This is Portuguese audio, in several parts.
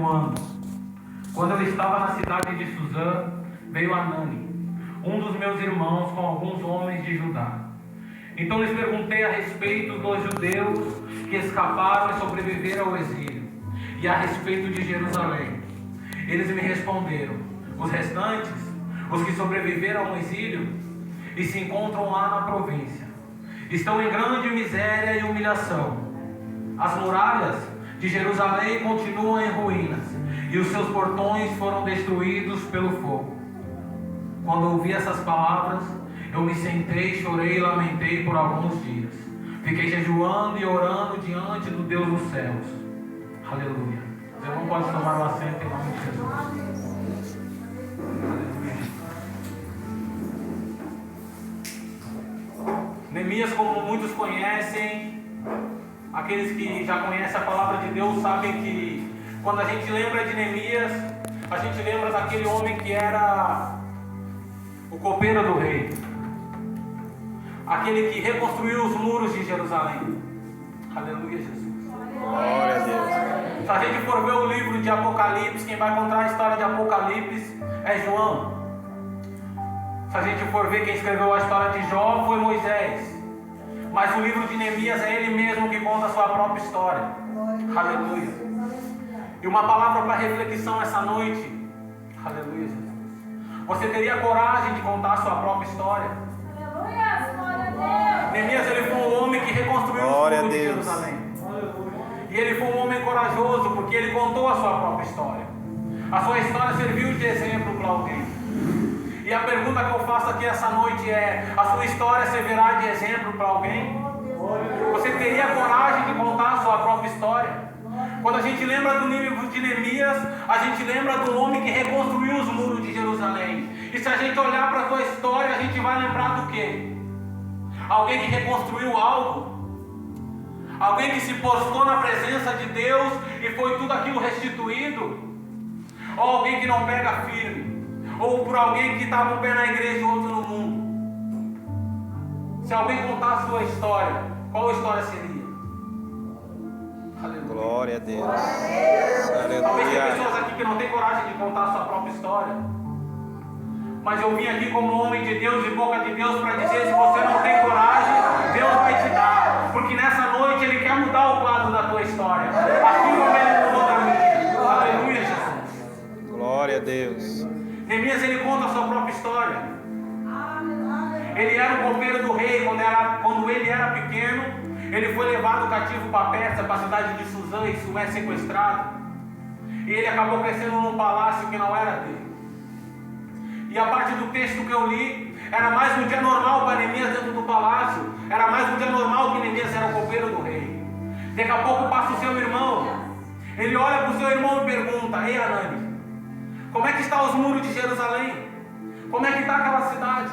continuando. Quando eu estava na cidade de Suzã, veio Anani, um dos meus irmãos, com alguns homens de Judá. Então lhes perguntei a respeito dos judeus que escaparam e sobreviveram ao exílio, e a respeito de Jerusalém. Eles me responderam: os restantes, os que sobreviveram ao exílio e se encontram lá na província, estão em grande miséria e humilhação. As muralhas de Jerusalém continuam em ruínas, e os seus portões foram destruídos pelo fogo. Quando ouvi essas palavras, eu me sentei, chorei e lamentei por alguns dias. Fiquei jejuando e orando diante do Deus dos céus. Aleluia. Você não pode tomar o assento em nome de Jesus. Aleluia. Neemias, como muitos conhecem, aqueles que já conhecem a palavra de Deus sabem que quando a gente lembra de Neemias, a gente lembra daquele homem que era o copeiro do rei, aquele que reconstruiu os muros de Jerusalém. Aleluia, Jesus. Glória a Deus. Se a gente for ver o livro de Apocalipse, quem vai contar a história de Apocalipse é João. Se a gente for ver quem escreveu a história de Jó, foi Moisés. Mas o livro de Neemias é ele mesmo que conta a sua própria história. Aleluia. E uma palavra para reflexão essa noite. Aleluia, Jesus. Você teria coragem de contar a sua própria história? Neemias, ele foi um homem que reconstruiu o muro de Jerusalém. E ele foi um homem corajoso porque ele contou a sua própria história. A sua história serviu de exemplo para alguém. E a pergunta que eu faço aqui essa noite é: a sua história servirá de exemplo para alguém? Você teria coragem de contar a sua própria história? Quando a gente lembra do livro de Neemias, a gente lembra do homem que reconstruiu os muros de Jerusalém. E se a gente olhar para a sua história, a gente vai lembrar do quê? Alguém que reconstruiu algo? Alguém que se postou na presença de Deus e foi tudo aquilo restituído? Ou alguém que não pega firme? Ou por alguém que estava um pé na igreja e outro no mundo? Se alguém contar a sua história, qual história seria? Aleluia. Glória a Deus. Talvez tem Aleluia. pessoas aqui que não têm coragem de contar a sua própria história. Mas eu vim aqui como homem de Deus e boca de Deus para dizer: se você não tem coragem, Deus vai te dar. Porque nessa noite Ele quer mudar o quadro da tua história, assim como Ele mudou da minha. Aleluia, Jesus. Glória a Deus. Neemias, ele conta a sua própria história. Ele era o copeiro do rei. Quando ele era pequeno, ele foi levado cativo para Pérsia, para a cidade de Suzã, e isso é sequestrado. E ele acabou crescendo num palácio que não era dele. E a parte do texto que eu li, era mais um dia normal para Neemias dentro do palácio. Era mais um dia normal que Neemias era o copeiro do rei. Daqui a pouco passa o seu irmão. Ele olha para o seu irmão e pergunta: ei, Anani, como é que estão os muros de Jerusalém? Como é que está aquela cidade?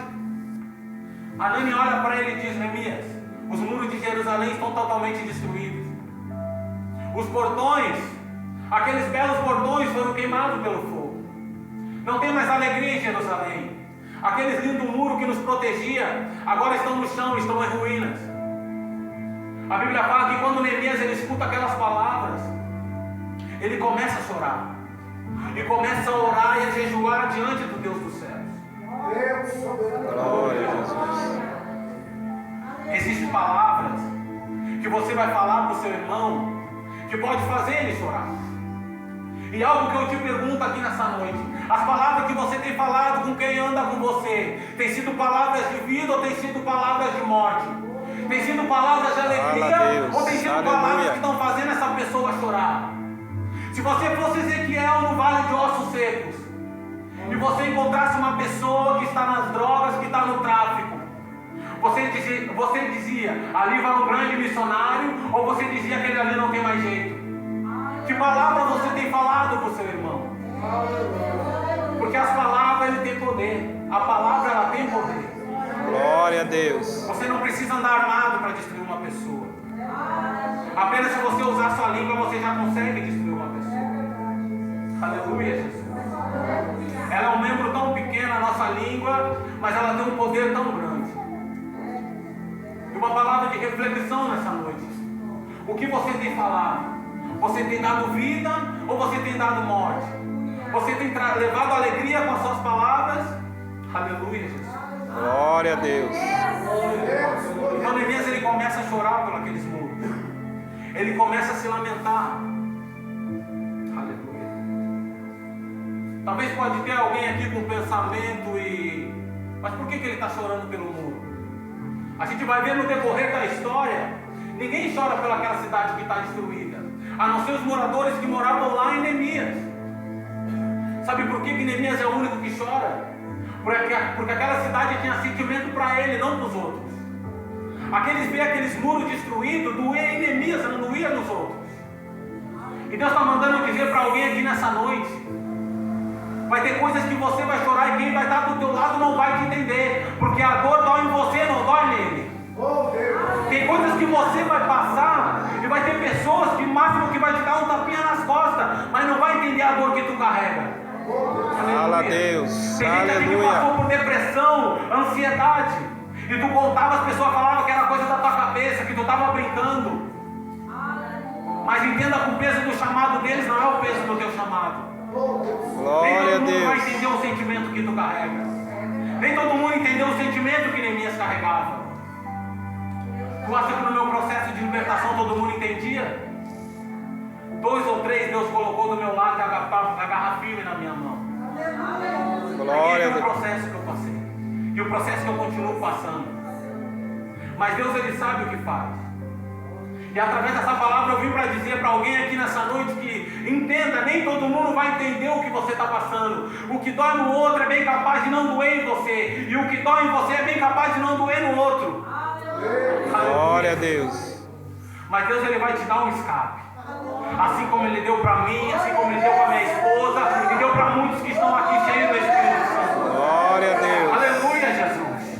Anani olha para ele e diz: Neemias, os muros de Jerusalém estão totalmente destruídos. Os portões, aqueles belos portões, foram queimados pelo fogo. Não tem mais alegria em Jerusalém. Aqueles lindos muros que nos protegia, agora estão no chão, estão em ruínas. A Bíblia fala que quando Neemias ele escuta aquelas palavras, ele começa a chorar. E começa a orar e a jejuar diante do Deus dos céus. Glória a Jesus. Existem palavras que você vai falar para o seu irmão que pode fazer ele chorar. E algo que eu te pergunto aqui nessa noite: as palavras que você tem falado com quem anda com você, tem sido palavras de vida ou tem sido palavras de morte? Tem sido palavras de alegria ou tem sido palavras que estão fazendo essa pessoa chorar? Se você fosse Ezequiel no vale de ossos secos e você encontrasse uma pessoa que está nas drogas, que está no tráfico, você dizia: ali vai um grande missionário, ou você dizia: aquele ali não tem mais jeito? Que palavra você tem falado para o seu irmão? Porque as palavras ele tem poder. A palavra ela tem poder. Glória a Deus. Você não precisa andar armado para destruir uma pessoa. Apenas se você usar sua língua, você já consegue destruir uma pessoa. Aleluia, Jesus. Ela é um membro tão pequeno, a nossa língua, mas ela tem um poder tão grande. E uma palavra de reflexão nessa noite: o que você tem falado? Você tem dado vida Ou você tem dado morte? Você tem levado alegria com as suas palavras? Aleluia, Jesus. Glória a Deus. Então Neemias, ele começa a chorar por aqueles muros. Ele começa a se lamentar. Aleluia. Talvez pode ter alguém aqui com pensamento e... Mas por que ele está chorando pelo muro? A gente vai ver no decorrer da história, ninguém chora pelaquela cidade que está destruída, a não ser os moradores que moravam lá em Neemias. Sabe por que Neemias é o único que chora? Porque aquela cidade tinha sentimento para ele, não para os outros. Aqueles ver aqueles muros destruídos, doía em Neemias, não doía nos outros. E Deus está mandando dizer para alguém aqui nessa noite: vai ter coisas que você vai chorar e quem vai estar do teu lado não vai te entender, porque a dor dói em você, não dói nele. Tem coisas que você vai passar e vai ter pessoas que máximo que vai te dar um tapinha nas costas, mas não vai entender a dor que tu carrega. Fala a Deus. Tem gente aqui que passou por depressão, ansiedade, e tu contava, as pessoas falavam que era coisa da tua cabeça, que tu estava brincando. Mas entenda que o peso do chamado deles não é o peso do teu chamado. Nem todo mundo vai entender o sentimento que tu carrega. Nem todo mundo entendeu o sentimento que Neemias carregava. Tu acha que no meu processo de libertação todo mundo entendia? 2 ou 3 Deus colocou do meu lado e agarrar firme na minha mão. Glória a Deus. É Deus. o processo que eu passei. E o processo que eu continuo passando. Mas Deus, ele sabe o que faz. E através dessa palavra eu vim para dizer para alguém aqui nessa noite que entenda, nem todo mundo vai entender o que você está passando. O que dói no outro é bem capaz de não doer em você. E o que dói em você é bem capaz de não doer no outro. Glória a Deus. Mas Deus, ele vai te dar um escape. Assim como ele deu para mim, assim como ele deu para minha esposa, e deu para muitos que estão aqui cheios do Espírito Santo. Glória a Deus. Aleluia, Jesus.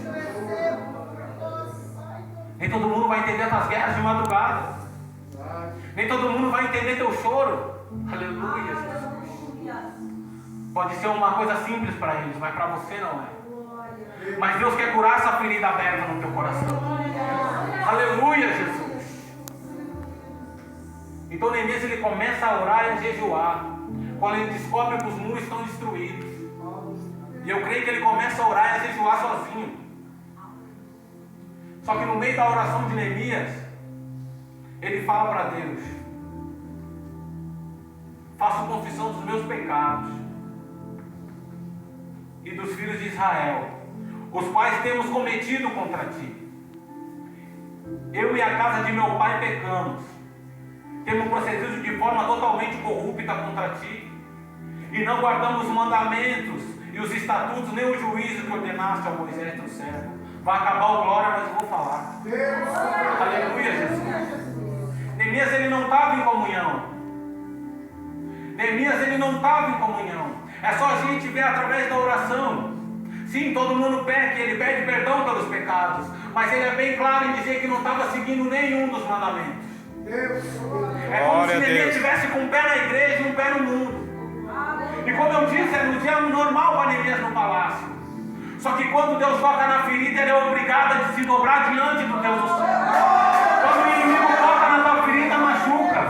Nem todo mundo vai entender as guerras de madrugada. Nem todo mundo vai entender teu choro. Aleluia, Jesus. Pode ser uma coisa simples para eles, mas para você não é. Mas Deus quer curar essa ferida aberta no teu coração. Aleluia, Jesus. Então Neemias, ele começa a orar e a jejuar quando ele descobre que os muros estão destruídos. E eu creio que ele começa a orar e a jejuar sozinho. Só que no meio da oração de Neemias, ele fala para Deus: faço confissão dos meus pecados e dos filhos de Israel, os quais temos cometido contra ti. Eu e a casa de meu pai pecamos. Temos procedido de forma totalmente corrupta contra ti, e não guardamos os mandamentos e os estatutos, nem o juízo que ordenaste a Moisés teu servo. Vai acabar o glória, mas eu vou falar. Aleluia, Jesus. Neemias, ele não estava em comunhão. Neemias, ele não estava em comunhão. É só a gente ver através da oração. Sim, todo mundo peca, ele pede perdão pelos pecados, mas ele é bem claro em dizer que não estava seguindo nenhum dos mandamentos. É como se Neemias estivesse com um pé na igreja e um pé no mundo. E como eu disse, era um dia normal para Neemias no palácio. Só que quando Deus toca na ferida, ele é obrigado a se dobrar diante do Deus do céu. Quando o inimigo toca na tua ferida, machuca.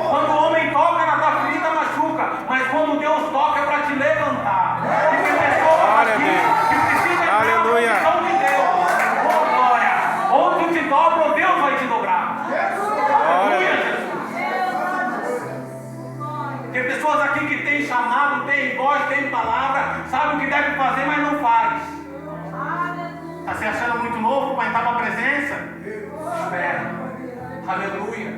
Quando o homem toca na tua ferida, machuca. Mas quando Deus toca, é para te levantar. E tem pessoas aqui que precisam entrar na posição de Deus. Oh, glória! Ou tu te dobra, ou Deus vai te dobrar. Tem pessoas aqui que têm chamado, têm voz, têm palavra, sabem o que deve fazer, mas não faz. Está se achando muito novo para entrar na presença? Espera. Aleluia.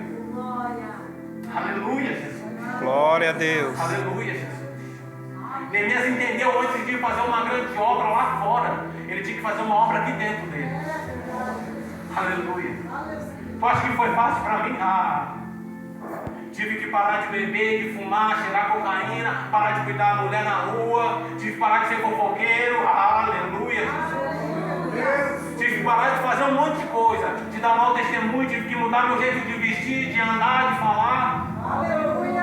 Aleluia, Jesus. Glória a Deus. Aleluia, Jesus. Neemias entendeu antes de fazer uma grande obra lá fora, ele tinha que fazer uma obra aqui dentro dele. Aleluia. Tu acha que foi fácil para mim? Tive que parar de beber, de fumar, cheirar cocaína, parar de cuidar da mulher na rua, tive que parar de ser fofoqueiro. Aleluia, Jesus. Tive que parar de fazer um monte de coisa, de dar mau testemunho, tive que mudar meu jeito de vestir, de andar, de falar. Aleluia.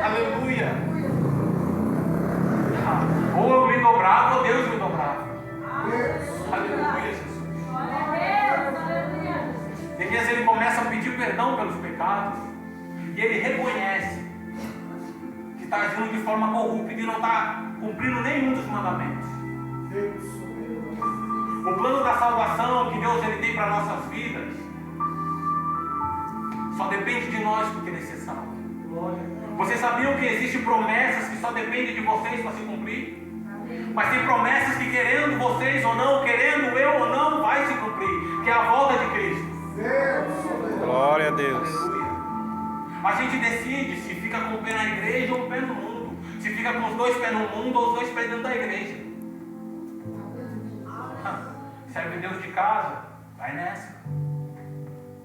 Aleluia. Ou eu me dobrava, ou Deus me dobrava. Aleluia, Jesus. Neemias, ele começa a pedir perdão pelos pecados. E ele reconhece que de forma corrupta e não está cumprindo nenhum dos mandamentos. O plano da salvação que Deus ele tem para nossas vidas só depende de nós para querer ser salvo. Vocês sabiam que existem promessas que só dependem de vocês para se cumprir? Mas tem promessas que, querendo vocês ou não, querendo eu ou não, vai se cumprir, que é a volta de Cristo. Glória a Deus. Aleluia. A gente decide se fica com o pé na igreja ou o pé no mundo, se fica com os dois pés no mundo ou os dois pés dentro da igreja. Serve Deus de casa, vai nessa.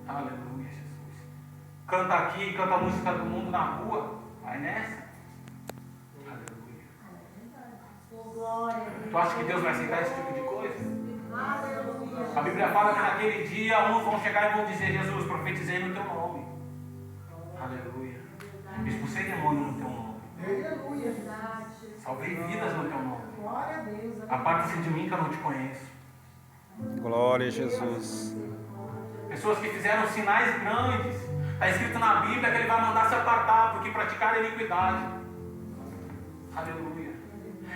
Aleluia, Jesus. Canta aqui, canta a música do mundo na rua, vai nessa. Tu acha que Deus vai aceitar esse tipo de coisa? A Bíblia fala que naquele dia uns vão chegar e vão dizer: Jesus, profetizei no teu nome. Aleluia. Expulsei demônio no teu nome. Salvei vidas no teu nome. Aparta-se de mim que eu não te conheço. Glória a Jesus. Pessoas que fizeram sinais grandes. Está escrito na Bíblia que ele vai mandar se apartar porque praticaram iniquidade. Aleluia.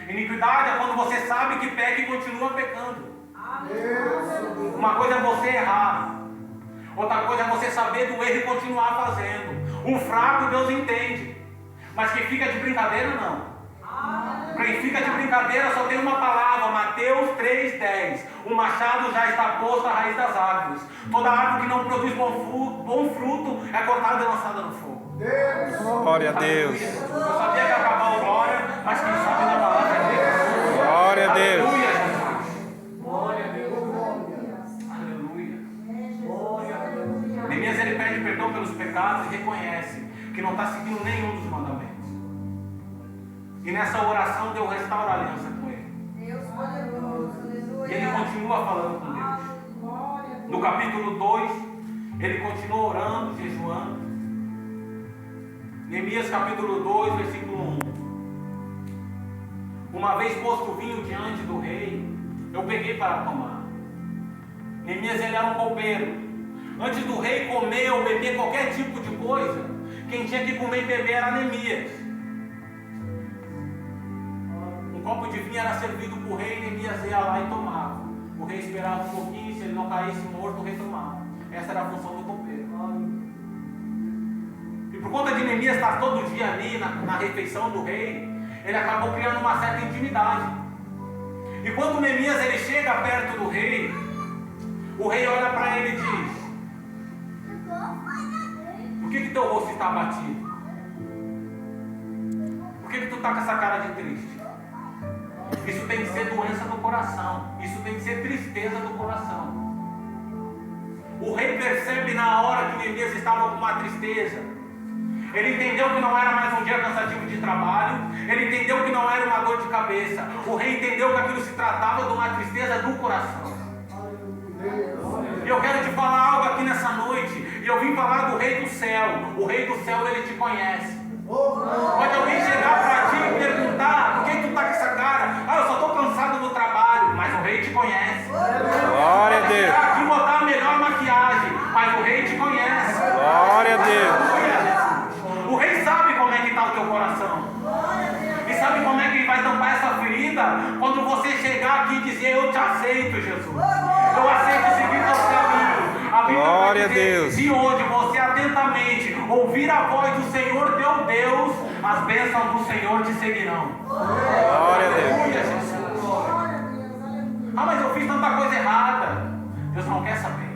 Iniquidade é quando você sabe que peca e continua pecando. Uma coisa é você errar, outra coisa é você saber do erro e continuar fazendo. O fraco Deus entende, mas quem fica de brincadeira não. Quem fica de brincadeira só tem uma palavra, Mateus 3,10. O machado já está posto à raiz das árvores. Toda árvore que não produz bom fruto é cortada e lançada no fogo. Glória a Deus. Eu sabia que ia acabar o glória, mas quem sabe da palavra é Deus. Glória a Deus. Aleluia, Jesus. Glória a Deus. Aleluia. Neemias ele pede perdão pelos pecados e reconhece que não está seguindo nenhum dos mandamentos. E nessa oração Deus restaura a aliança com ele. E ele continua falando com Deus. No capítulo 2, ele continua orando, jejuando. Neemias capítulo 2, versículo 1. Uma vez posto o vinho diante do rei, eu peguei para tomar. Neemias ele era um copeiro. Antes do rei comer ou beber qualquer tipo de coisa, quem tinha que comer e beber era Neemias. Um copo de vinho era servido para o rei e Neemias ia lá e tomava. O rei esperava um pouquinho, se ele não caísse morto, o rei tomava. Essa era a função do copeiro. E por conta de Neemias estar todo dia ali na refeição do rei, ele acabou criando uma certa intimidade. E quando Neemias ele chega perto do rei, o rei olha para ele e diz: por que teu rosto está abatido? Por que tu está com essa cara de triste? Isso tem que ser doença do coração. Isso tem que ser tristeza do coração. O rei percebe na hora que Neemias estava com uma tristeza. Ele entendeu que não era mais um dia cansativo de trabalho. Ele entendeu que não era uma dor de cabeça. O rei entendeu que aquilo se tratava de uma tristeza do coração. E eu quero te falar algo aqui nessa noite. E eu vim falar do Rei do Céu. O Rei do Céu, ele te conhece. Pode alguém chegar para ti e perguntar: por que tu está com essa cara? Ah, eu só estou cansado do trabalho. Mas o Rei te conhece. Glória a Deus. Aqui botar a melhor maquiagem. Mas o Rei te conhece. Glória a Deus. O Rei sabe como é que está o teu coração. E sabe como é que ele vai tampar essa ferida? Quando você chegar aqui e dizer: eu te aceito, Jesus. Eu aceito seguir teu caminho. A Bíblia Glória vai dizer, a Deus. se hoje você atentamente ouvir a voz do Senhor teu Deus, as bênçãos do Senhor te seguirão. Glória a Deus. Aleluia, Jesus. Ah, mas eu fiz tanta coisa errada. Deus não quer saber.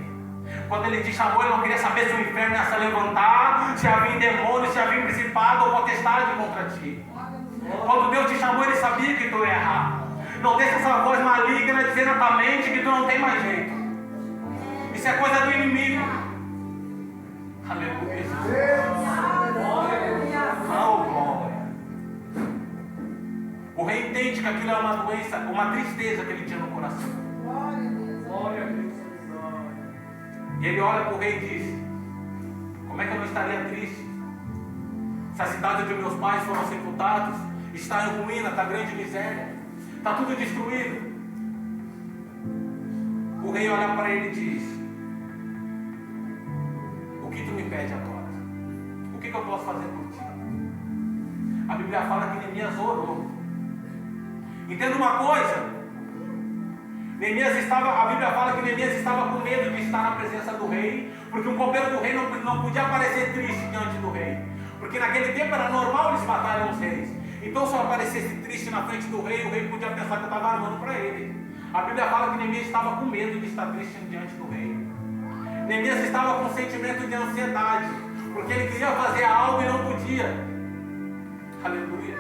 Quando ele te chamou, ele não queria saber se o inferno ia se levantar, se havia demônio, se havia principado ou potestade contra ti. Quando Deus te chamou, ele sabia que tu ia errar. Não deixa essa voz maligna dizer na tua mente que tu não tem mais jeito. Isso é coisa do inimigo. Aleluia, Jesus. Oh, glória. O rei entende que aquilo é uma doença, uma tristeza que ele tinha no coração. Glória a Deus. E ele olha para o rei e diz: como é que eu não estaria triste? Se a cidade de meus pais foram sepultados, está em ruína, está grande miséria, está tudo destruído. O rei olha para ele e diz: o que tu me pede agora? O que eu posso fazer por ti? A Bíblia fala que Neemias orou. Entenda uma coisa. A Bíblia fala que Neemias estava com medo de estar na presença do rei, porque um copeiro do rei não podia aparecer triste diante do rei, porque naquele tempo era normal eles matarem os reis. Então se eu aparecesse triste na frente do rei, o rei podia pensar que eu estava armando para ele. A Bíblia fala que Neemias estava com medo de estar triste diante do rei. Neemias estava com um sentimento de ansiedade, porque ele queria fazer algo e não podia. Aleluia.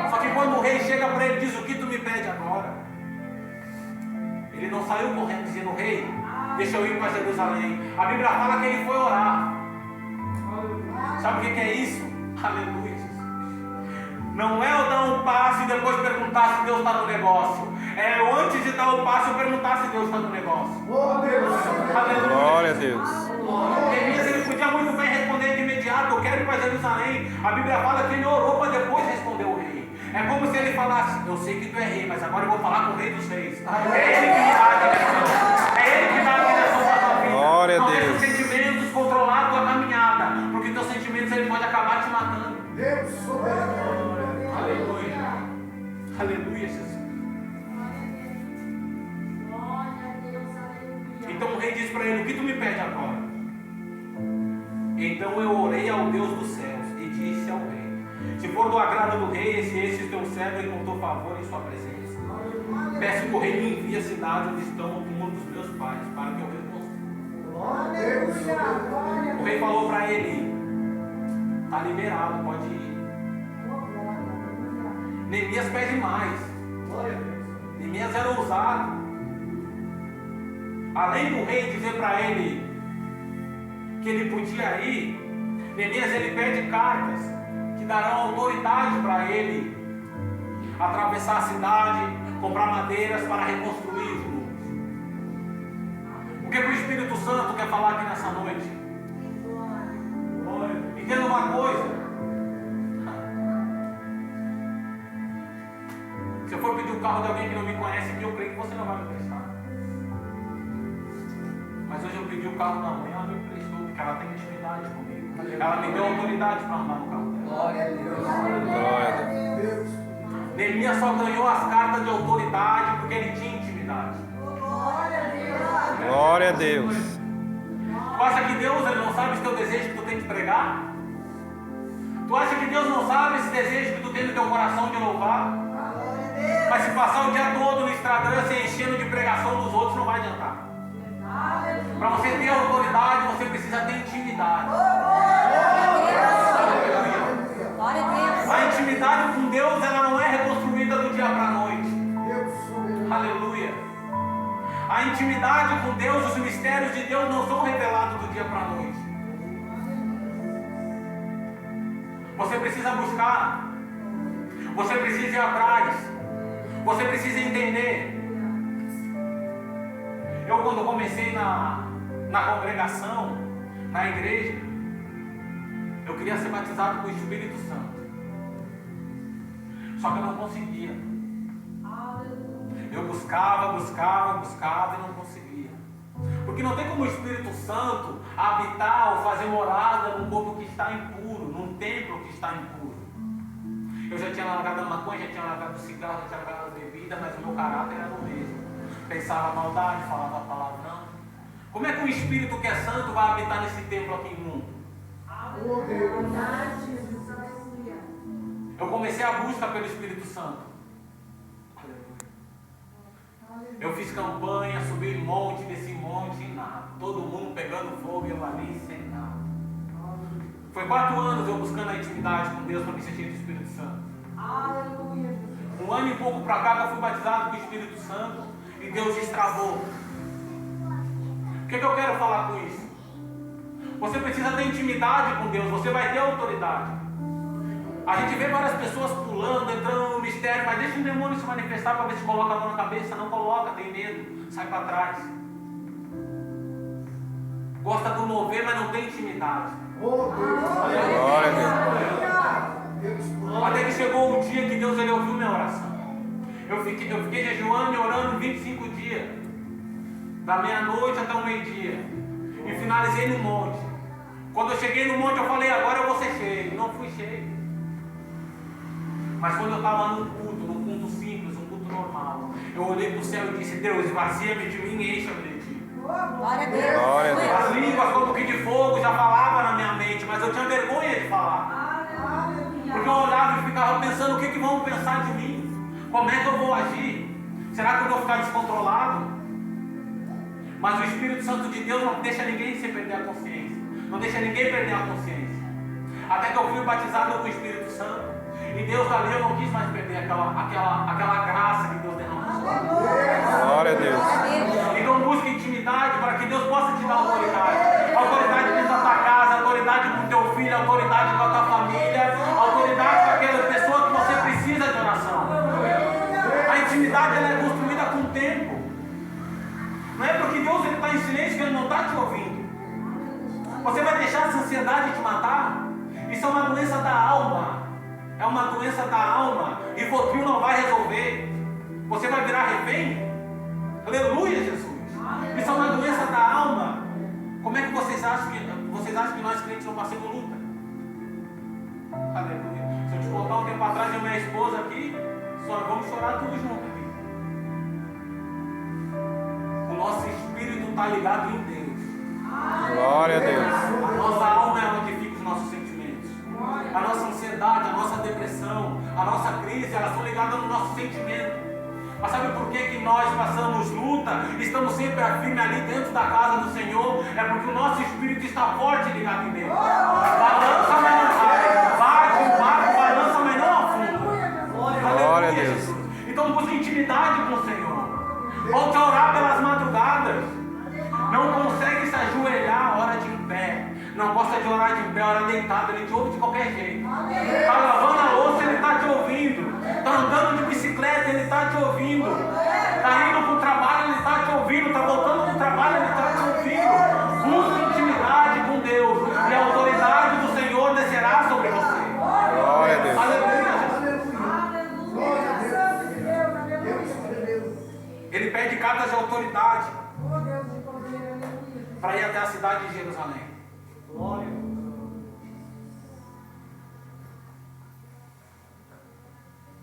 Só que quando o rei chega para ele e diz: o que tu me pede agora? Ele não saiu correndo dizendo: rei, deixa eu ir para Jerusalém. A Bíblia fala que ele foi orar. Sabe o que é isso? Aleluia. Não é eu dar um passo e depois perguntar se Deus está no negócio. É eu antes de dar o passo eu perguntar se Deus está no negócio. Aleluia. Glória a Deus. Neemias, ele podia muito bem responder de imediato: eu quero ir para Jerusalém. A Bíblia fala que ele orou para depois responder o rei. É como se ele falasse: eu sei que tu é rei, mas agora eu vou falar com o rei dos reis. É ele que me dá a direção. É ele que dá a direção para a tua vida. Glória a Não deixa Deus. os sentimentos controlar a tua caminhada, porque teus sentimentos ele pode acabar te matando. Deus soberano. Aleluia. Aleluia, Jesus. Então o rei diz para ele: o que tu me pede agora? Então eu orei ao Deus dos céus e disse ao rei: se for do agrado do rei, se esse teu servo encontrou favor em sua presença, peço que o rei me envie a cidade onde estão o túmulo dos meus pais, para que eu reconstrua. O rei falou para ele: está liberado, pode ir. Neemias pede mais. Neemias era ousado. Além do rei dizer para ele que ele podia ir, Neemias ele pede cartas que darão autoridade para ele atravessar a cidade, comprar madeiras para reconstruir os muros. O que o Espírito Santo quer falar aqui nessa noite? Entenda uma coisa. Se eu for pedir um carro de alguém que não me conhece aqui, eu creio que você não vai me prestar. Mas hoje eu pedi o carro da mãe, ela me emprestou, porque ela tem intimidade comigo. Ela me deu autoridade para andar no carro dela. Glória a Deus. Glória a Deus. Neemias só ganhou as cartas de autoridade porque ele tinha intimidade. Glória a Deus. Tu acha que Deus ele não sabe esse teu desejo que tu tem que pregar? Tu acha que Deus não sabe esse desejo que tu tem no teu coração de louvar? Mas se passar o dia todo no Instagram se enchendo de pregação dos outros, não vai adiantar. Para você ter autoridade, você precisa ter intimidade. A intimidade com Deus, ela não é reconstruída do dia para a noite. Aleluia. A intimidade com Deus, os mistérios de Deus não são revelados do dia para a noite. Você precisa buscar. Você precisa ir atrás. Você precisa entender. Eu, quando comecei na congregação, na igreja, eu queria ser batizado com o Espírito Santo. Só que eu não conseguia. Eu buscava e não conseguia. Porque não tem como o Espírito Santo habitar ou fazer morada num corpo que está impuro, num templo que está impuro. Eu já tinha largado a maconha, já tinha largado o cigarro, já tinha largado a bebida, mas o meu caráter era o mesmo. Pensava maldade, falava palavrão. Como é que o Espírito que é santo vai habitar nesse templo aqui imundo? Eu comecei a busca pelo Espírito Santo. Eu fiz campanha, subi monte, desci monte e nada. Todo mundo pegando fogo e eu ali sem nada. Foi 4 anos eu buscando a intimidade com Deus para me sentir do Espírito Santo. Aleluia. 1 ano e pouco para cá que eu fui batizado com o Espírito Santo e Deus destravou. O que eu quero falar com isso? Você precisa ter intimidade com Deus, você vai ter autoridade. A gente vê várias pessoas pulando, entrando no mistério, mas deixa o demônio se manifestar para ver se coloca a mão na cabeça. Não coloca, tem medo, sai para trás. Gosta do mover, mas não tem intimidade. Glória a Deus. Até que chegou o dia que Deus ele ouviu minha oração. Eu fiquei jejuando e orando 25 dias, da meia-noite até o meio-dia, e finalizei no monte. Quando eu cheguei no monte, eu falei, agora eu vou ser cheio. Não fui cheio. Mas quando eu estava num culto simples, um culto normal, eu olhei para o céu e disse, Deus, esvazia-me de mim e encha-me de ti. Glória a Deus. Glória a Deus. As línguas como que de fogo já falavam na minha mente, mas eu tinha vergonha de falar. Porque eu olhava e ficava pensando, o que vão pensar de mim? Como é que eu vou agir? Será que eu vou ficar descontrolado? Mas o Espírito Santo de Deus não deixa ninguém se perder a consciência. Não deixa ninguém perder a consciência. Até que eu fui batizado com o Espírito Santo. E Deus ali eu não quis mais perder aquela graça que Deus derramou sobre mim. Glória a Deus. Então busque intimidade para que Deus possa te dar autoridade. Autoridade dentro da tua casa, autoridade com o teu filho, autoridade com a tua família, autoridade com aquela pessoa que você precisa de oração. A intimidade ela é construída com o tempo. Não é porque Deus está em silêncio que Ele não está te ouvindo. Você vai deixar essa ansiedade te matar? Isso é uma doença da alma. É uma doença da alma. E Rivotril não vai resolver. Você vai virar refém? Aleluia, Jesus. Isso é uma doença da alma. Como é que vocês acham que nós crentes não passamos luta? Aleluia. Se eu te contar um tempo atrás, eu e minha esposa aqui, só vamos chorar tudo junto aqui. O nosso espírito está ligado em Deus. Glória a Deus. A nossa alma é onde ficam os nossos sentimentos. A nossa ansiedade, a nossa depressão, a nossa crise, elas são ligadas no nosso sentimento. Mas sabe por que nós passamos luta? Estamos sempre firmes ali dentro da casa do Senhor. É porque o nosso espírito está forte ligado em Deus. Balança, mas não cai. Bate o barco, balança, mas não afunda. Glória a Deus. Então busque intimidade com o Senhor. Volte a orar pelas madrugadas. Não consegue se ajoelhar, ora de em pé. Não gosta de orar de em pé, ora deitado. Ele te ouve de qualquer jeito. Está lavando a louça, ele está te ouvindo. Está andando de bicicleta, ele está te ouvindo. Está indo para o trabalho, ele está te ouvindo. Está voltando do trabalho, ele está te ouvindo. Busque intimidade com Deus. E a autoridade do Senhor descerá sobre você. Glória a Deus. Aleluia. Aleluia. Ele pede cartas de autoridade para ir até a cidade de Jerusalém. Glória.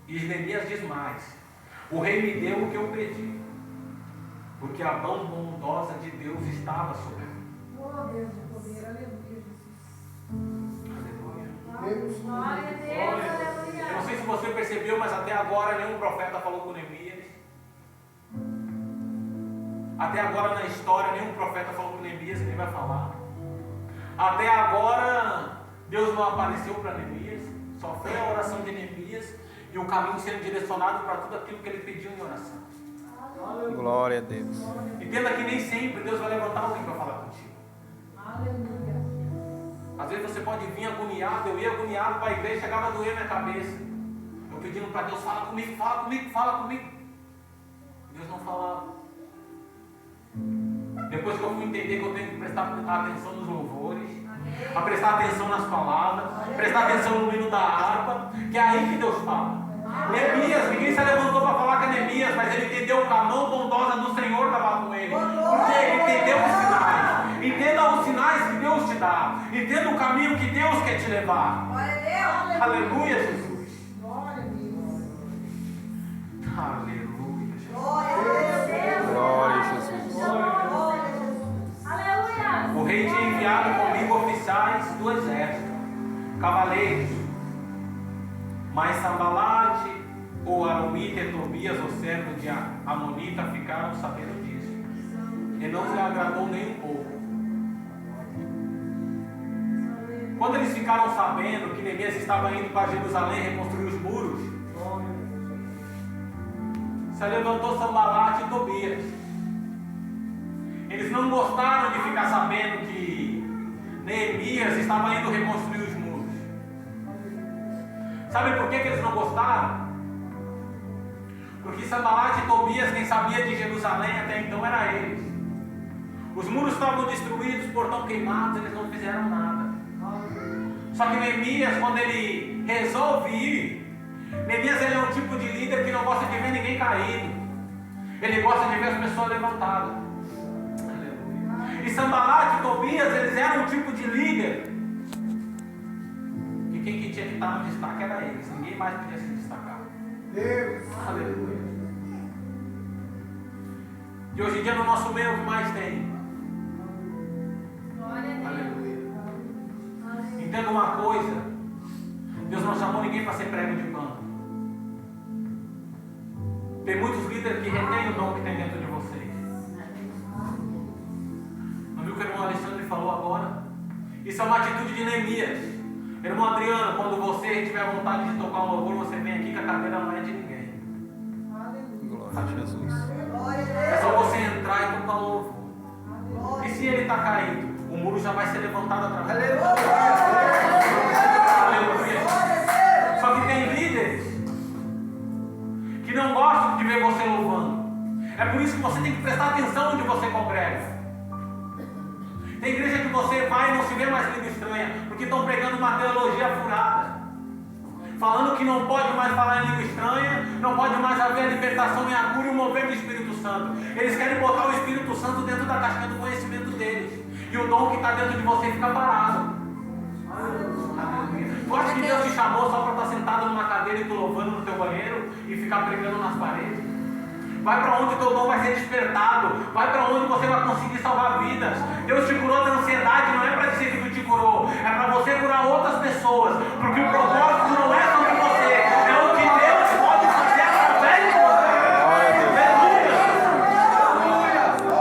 E Jeremias diz mais: o rei me deu o que eu pedi, porque a mão bondosa de Deus estava sobre mim. Oh, Deus de poder, aleluia, Jesus. Aleluia. Eu não sei se você percebeu, mas até agora nenhum profeta falou com Neemias. Até agora na história nenhum profeta falou com Neemias, ele vai falar. Até agora Deus não apareceu para Neemias, só foi a oração de Neemias e o caminho sendo direcionado para tudo aquilo que ele pediu em oração. Glória a Deus. Entenda que nem sempre Deus vai levantar alguém para falar contigo. Aleluia. Às vezes você pode vir agoniado. Eu ia agoniado para a igreja, chegava a doer minha cabeça. Eu pedindo para Deus, fala comigo, fala comigo, fala comigo. Deus não falava. Depois que eu fui entender que eu tenho que prestar atenção nos louvores, a prestar atenção nas palavras, prestar atenção no hino da harpa, que é aí que Deus fala. Neemias, ninguém se levantou para falar com Neemias, mas ele entendeu que a mão bondosa do Senhor estava com ele. Porque ele entendeu os sinais. Entenda os sinais que Deus te dá. Entenda o caminho que Deus quer te levar. Aleluia, Jesus. Glória a Deus. Aleluia, Jesus. Glória a Jesus. O rei tinha enviado comigo oficiais do exército, cavaleiros. Mas Sambalate, ou Aramita e Tobias, o servo de Amonita, ficaram sabendo disso. E não lhe agradou nem um pouco. Quando eles ficaram sabendo que Neemias estava indo para Jerusalém reconstruir os muros, se levantou Sambalate e Tobias. Eles não gostaram de ficar sabendo que Neemias estava indo reconstruir os muros. Sabe por que eles não gostaram? Porque Sambalate e Tobias, quem sabia de Jerusalém até então era eles. Os muros estavam destruídos, portão queimados, eles não fizeram nada. Só que Neemias, quando ele resolve ir, Neemias ele é um tipo de líder que não gosta de ver ninguém caído. Ele gosta de ver as pessoas levantadas. E Sanbalat e Tobias, eles eram um tipo de líder. E quem que tinha que estar no destaque era eles. Ninguém mais podia se destacar. Deus. Aleluia. E hoje em dia no nosso meio o que mais tem? Aleluia. Entenda uma coisa. Deus não chamou ninguém para ser prego de banco. Tem muitos líderes que retêm o dom que tem dentro de vocês. Não viu o que o irmão Alexandre falou agora? Isso é uma atitude de Neemias. Irmão Adriano, quando você tiver vontade de tocar um louvor, você vem aqui que a cadeira não é de ninguém. Glória a Jesus. É só você entrar e tocar o louvor. E se ele está caído, o muro já vai ser levantado através dele. Aleluia. Só que tem líderes que não gostam de ver você louvando. É por isso que você tem que prestar atenção onde você congrega. Tem igreja que você vai e não se vê mais língua estranha, porque estão pregando uma teologia furada. Falando que não pode mais falar em língua estranha, não pode mais haver a libertação e a cura e o mover do Espírito Santo. Eles querem botar o Espírito Santo dentro da caixinha do conhecimento deles. E o dom que está dentro de você fica parado. Tu acha que Deus te chamou só para estar sentado numa cadeira e tu louvando no teu banheiro e ficar pregando nas paredes? Vai para onde o teu dom vai ser despertado. Vai para onde você vai conseguir salvar vidas. Deus te curou da ansiedade, não é para dizer que tu te curou. É para você curar outras pessoas. Porque o propósito não é sobre você. É o que Deus pode fazer através de você. Aleluia.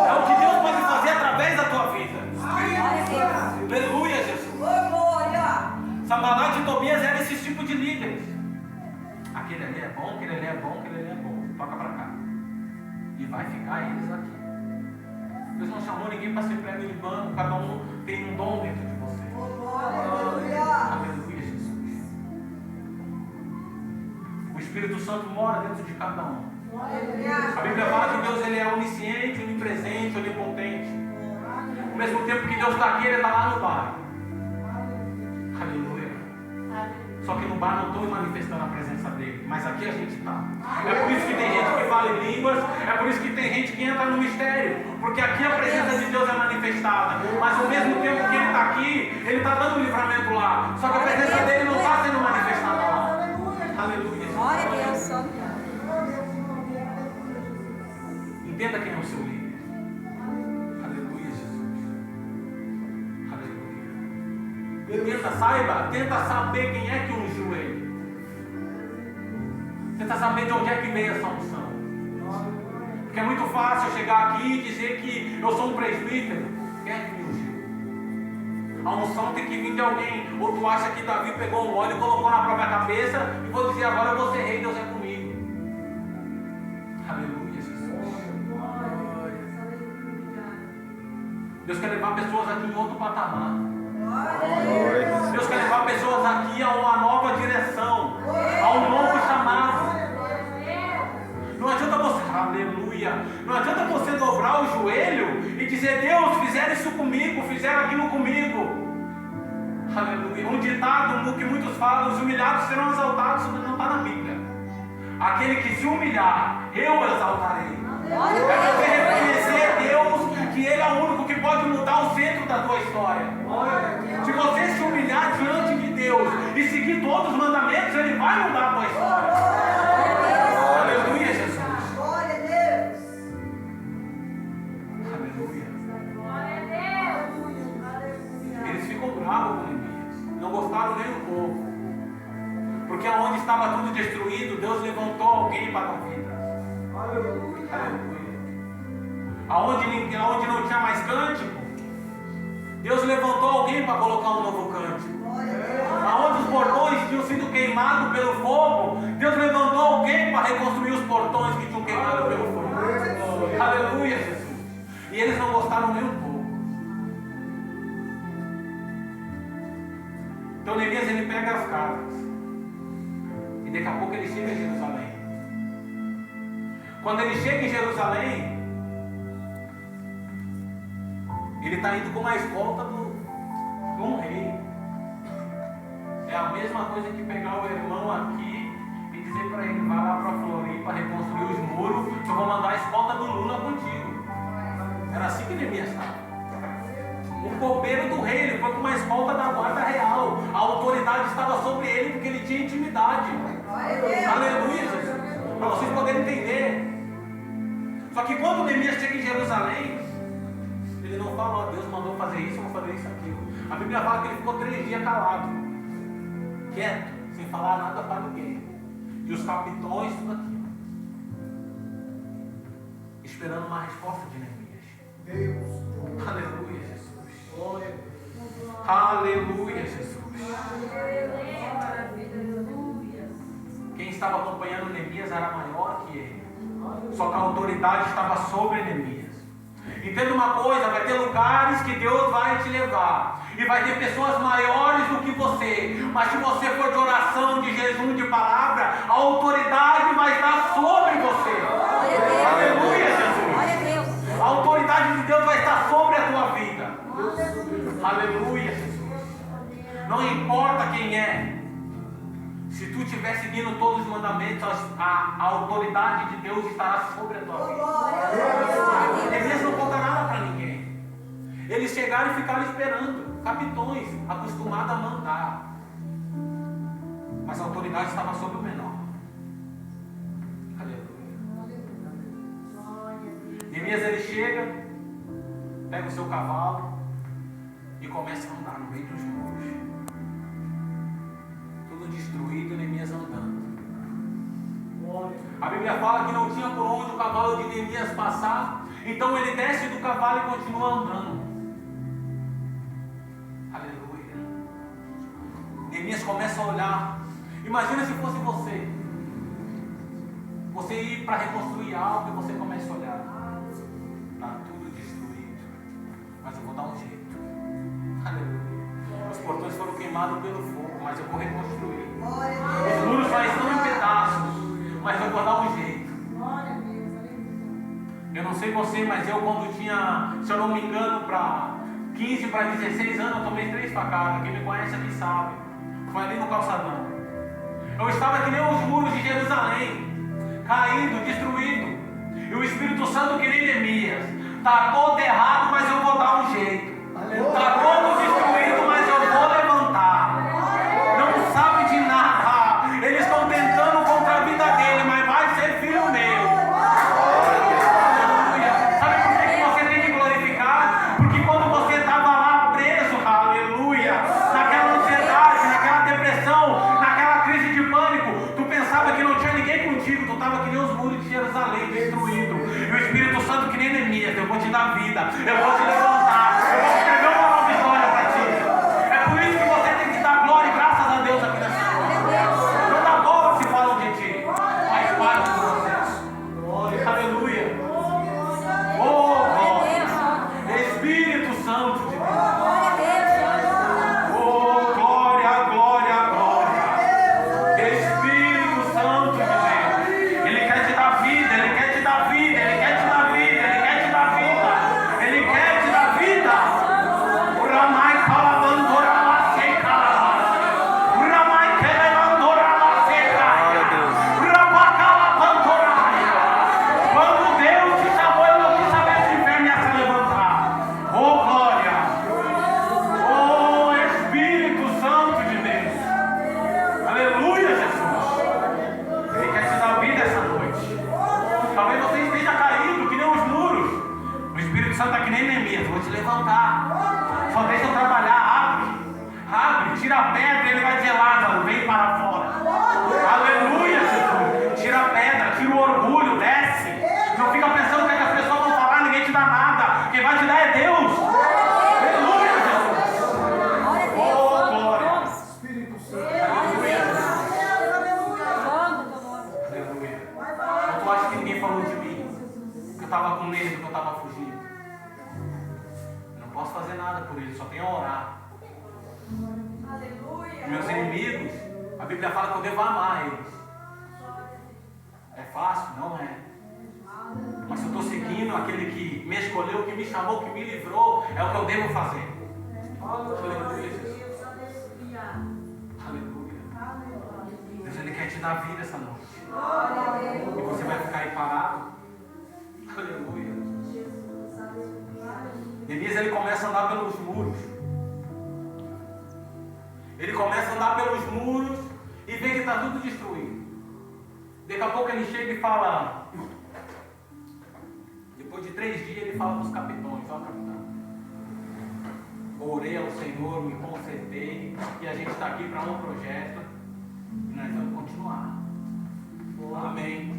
É o que Deus pode fazer através da tua vida. Aleluia, Jesus. Sanbalat e Tobias eram esse tipo de líderes. Aquele ali é bom, aquele ali é bom, aquele ali é bom. Toca para cá. E vai ficar eles aqui. Deus não chamou ninguém para ser prego de banco. Cada um tem um dom dentro de você. Aleluia, Jesus. O Espírito Santo mora dentro de cada um. A Bíblia fala que Deus ele é onisciente, onipresente, onipotente. Ao mesmo tempo que Deus está aqui, Ele está lá no bar. Aleluia. Só que no bar não estou manifestando a presença dele, mas aqui a gente está. É por isso que tem gente que fala em línguas, é por isso que tem gente que entra no mistério, porque aqui a presença de Deus é manifestada, mas ao mesmo tempo que Ele está aqui, Ele está dando livramento lá, só que a presença dele não está sendo manifestada lá. Aleluia. Glória a Deus. Entenda quem é o seu líder. Aleluia, Jesus. Aleluia. Tenta saber quem é que ungiu ele. Tenta saber de onde é que veio essa unção. Porque é muito fácil chegar aqui e dizer que eu sou um presbítero. Quem é que me ungiu? A unção tem que vir de alguém. Ou tu acha que Davi pegou um óleo e colocou na própria cabeça e vou dizer agora eu vou ser rei, Deus é comigo. Aleluia, Jesus. Deus quer levar pessoas aqui em outro patamar. Deus quer levar pessoas aqui a uma nova direção, a um novo chamado. Não adianta você, aleluia, não adianta você dobrar o joelho e dizer, Deus, fizeram isso comigo, fizeram aquilo comigo. Aleluia. Um ditado que muitos falam, os humilhados serão exaltados, isso não está na Bíblia. Aquele que se humilhar, eu exaltarei. É você reconhecer Deus, que Ele é o único que pode mudar o centro da tua história. Se você se humilhar diante de Deus e seguir todos os mandamentos, Ele vai mudar a tua história. Aleluia, Jesus. Glória a Deus. Aleluia. Eles ficam bravos com Neemias. Não gostaram nem um pouco. Porque onde estava tudo destruído, Deus levantou alguém para dar vida. Aleluia. Aonde não tinha mais cântico, Deus levantou alguém para colocar um novo cântico. Aonde os portões tinham sido queimados pelo fogo, Deus levantou alguém para reconstruir os portões que tinham queimado pelo fogo. Aleluia, Jesus. E eles não gostaram nem um pouco. Então Neemias ele pega as cartas e daqui a pouco ele chega em Jerusalém. Quando ele chega em Jerusalém, ele está indo com uma escolta de um rei. É a mesma coisa que pegar o irmão aqui e dizer para ele, vai lá para Floripa reconstruir os muros, que eu vou mandar a escolta do Lula contigo. Era assim que Neemias estava. estava sobre ele porque ele tinha intimidade. Aleluia, Jesus. Para vocês poderem entender. Só que quando Neemias chega em Jerusalém, ele não fala, ó, Deus mandou fazer isso, eu vou fazer isso, aquilo. A Bíblia fala que ele ficou 3 dias calado, quieto, sem falar nada para ninguém. E os capitões, tudo aquilo, esperando uma resposta de Neemias. Deus. Aleluia, Jesus. Glória. Aleluia, Jesus. Quem estava acompanhando Neemias era maior que ele. Só que a autoridade estava sobre Neemias. Entenda uma coisa, vai ter lugares que Deus vai te levar. E vai ter pessoas maiores do que você. Mas se você for de oração, de jejum, de palavra, a autoridade vai estar sobre você. Aleluia, Jesus. A autoridade de Deus vai estar sobre a tua vida. Aleluia, Jesus. Não importa quem é. Se tu estiver seguindo todos os mandamentos, a autoridade de Deus estará sobre a tua vida. Neemias não conta nada para ninguém. Eles chegaram e ficaram esperando. Capitões, acostumados a mandar. Mas a autoridade estava sobre o menor. Aleluia. Neemias, ele chega, pega o seu cavalo e começa a andar no meio dos muros. Tudo destruído, Neemias andando. A Bíblia fala que não tinha por onde o cavalo de Neemias passar. Então ele desce do cavalo e continua andando. Aleluia. Neemias começa a olhar. Imagina se fosse você. Você ir para reconstruir algo e você começa a olhar. Está tudo destruído. Mas eu vou dar um jeito. Aleluia. Os portões foram queimados pelo fogo, mas eu vou reconstruir. Os muros já estão em pedaços, mas eu vou dar um jeito. Eu não sei você, mas eu quando tinha, se eu não me engano, para 15 para 16 anos, eu tomei 3 facadas. Quem me conhece aqui sabe. Foi ali no calçadão. Eu estava que nem os muros de Jerusalém, caído, destruído. E o Espírito Santo, que nem Neemias, está todo errado, mas eu vou dar um jeito. Está todo destruído, mas eu vou levantar. Não sabe de nada. Eles estão tentando contra a vida dele, mas vai ser filho meu. Sabe por que você tem que glorificar? Porque quando você estava lá preso, aleluia, naquela ansiedade, naquela depressão, naquela crise de pânico, tu pensava que não tinha ninguém contigo, tu estava que nem os muros de Jerusalém destruído. E o Espírito Santo, que nem Neemias, eu vou te dar vida, eu vou te levantar, eu vou escrever uma nova história para ti. É por isso que você tem que dar glória e graças a Deus aqui nessa história. Não dá bola se falam de ti, faz parte do processo. Aleluia. Oh, glória. Espírito Santo de Deus. Oh, glória, glória, glória. Espírito Santo de Deus. Ele quer te dar vida, Ele quer te dar vida, Ele quer te dar vida, Ele quer te dar vida, Ele quer te dar vida. Uramai calabandora seca. Uramai kelebandora seca. Urabacala pantoraia. Quando Deus te chamou, Ele não quis saber se inferno ia se levantar. Oh, glória. Oh, Espírito Santo de Deus. Aleluia, Jesus. Ele quer te dar vida essa noite. Talvez você esteja caído, que nem os muros. O Espírito Santo está que nem Neemias. Vou te levantar. Só deixa eu trabalhar. Abre, tira a pedra. Ele vai dizer, Lázaro, vem para fora. Aleluia, Jesus. Tira a pedra, tira o orgulho, desce. Não fica pensando que as pessoas vão falar, ninguém te dá nada. Quem vai te dar é Deus. Aleluia, Jesus. Oh, glória. Espírito Santo. Aleluia. Aleluia. Então, tu acha que ninguém falou de mim? Que eu estava com medo, que eu estava fugindo. Eu não posso fazer nada por eles, só tenho a orar. Meus inimigos, a Bíblia fala que eu devo amar eles. É fácil? Não é. Mas se eu estou seguindo aquele que me escolheu, que me chamou, que me livrou, é o que eu devo fazer. Aleluia, Jesus. Aleluia. Deus, Ele quer te dar vida essa noite. E você vai ficar aí parado. Aleluia. Neemias, ele começa a andar pelos muros. Ele começa a andar pelos muros e vê que está tudo destruído. Daqui a pouco ele chega e fala, depois de 3 dias ele fala para os capitões, ó capitão, orei ao Senhor, me consertei e a gente está aqui para um projeto e nós vamos continuar. Amém.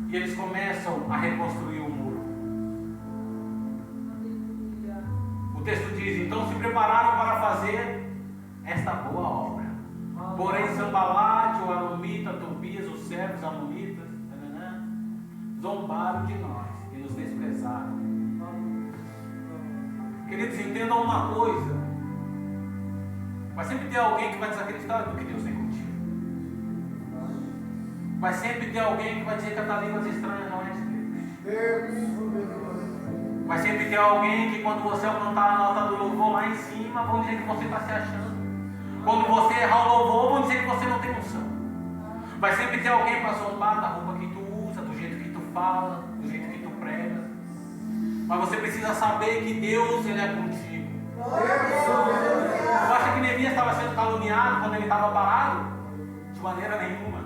E eles começam a reconstruir o muro. O texto diz, então se prepararam para fazer esta boa obra. Porém Sambalate, o Amonita, Tobias, os servos amonitas, zombaram de nós e nos desprezaram. Queridos, entendam uma coisa. Vai sempre ter alguém que vai desacreditar do que Deus tem contigo. Vai sempre ter alguém que vai dizer que as línguas estranhas não é de Deus. Vai sempre ter alguém que quando você cantar a nota do louvor lá em cima, vão dizer que você está se achando. Quando você errar o louvor, vão dizer que você não tem unção. Vai sempre ter alguém para zombar da roupa que tu usa, do jeito que tu fala, do jeito que tu prega. Mas você precisa saber que Deus, Ele é contigo. Você acha que Neemias estava sendo caluniado quando ele estava parado? De maneira nenhuma.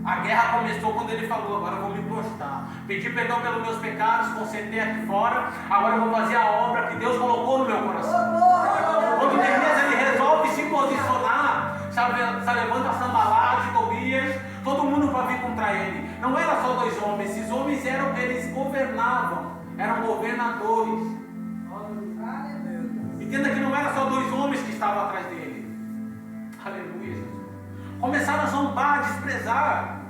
A guerra começou quando ele falou, agora eu vou me prostrar. Pedi perdão pelos meus pecados, consertei aqui fora, agora eu vou fazer a obra que Deus colocou no meu coração. Quando Neemias ele resolve se posicionar, se levanta Sambalate, Tobias, todo mundo para vir contra ele. Não era só 2 homens, esses homens eles governavam, eram governadores. Entenda que não era só 2 homens que estavam atrás dele. Aleluia, Jesus. Começaram a zombar, a desprezar.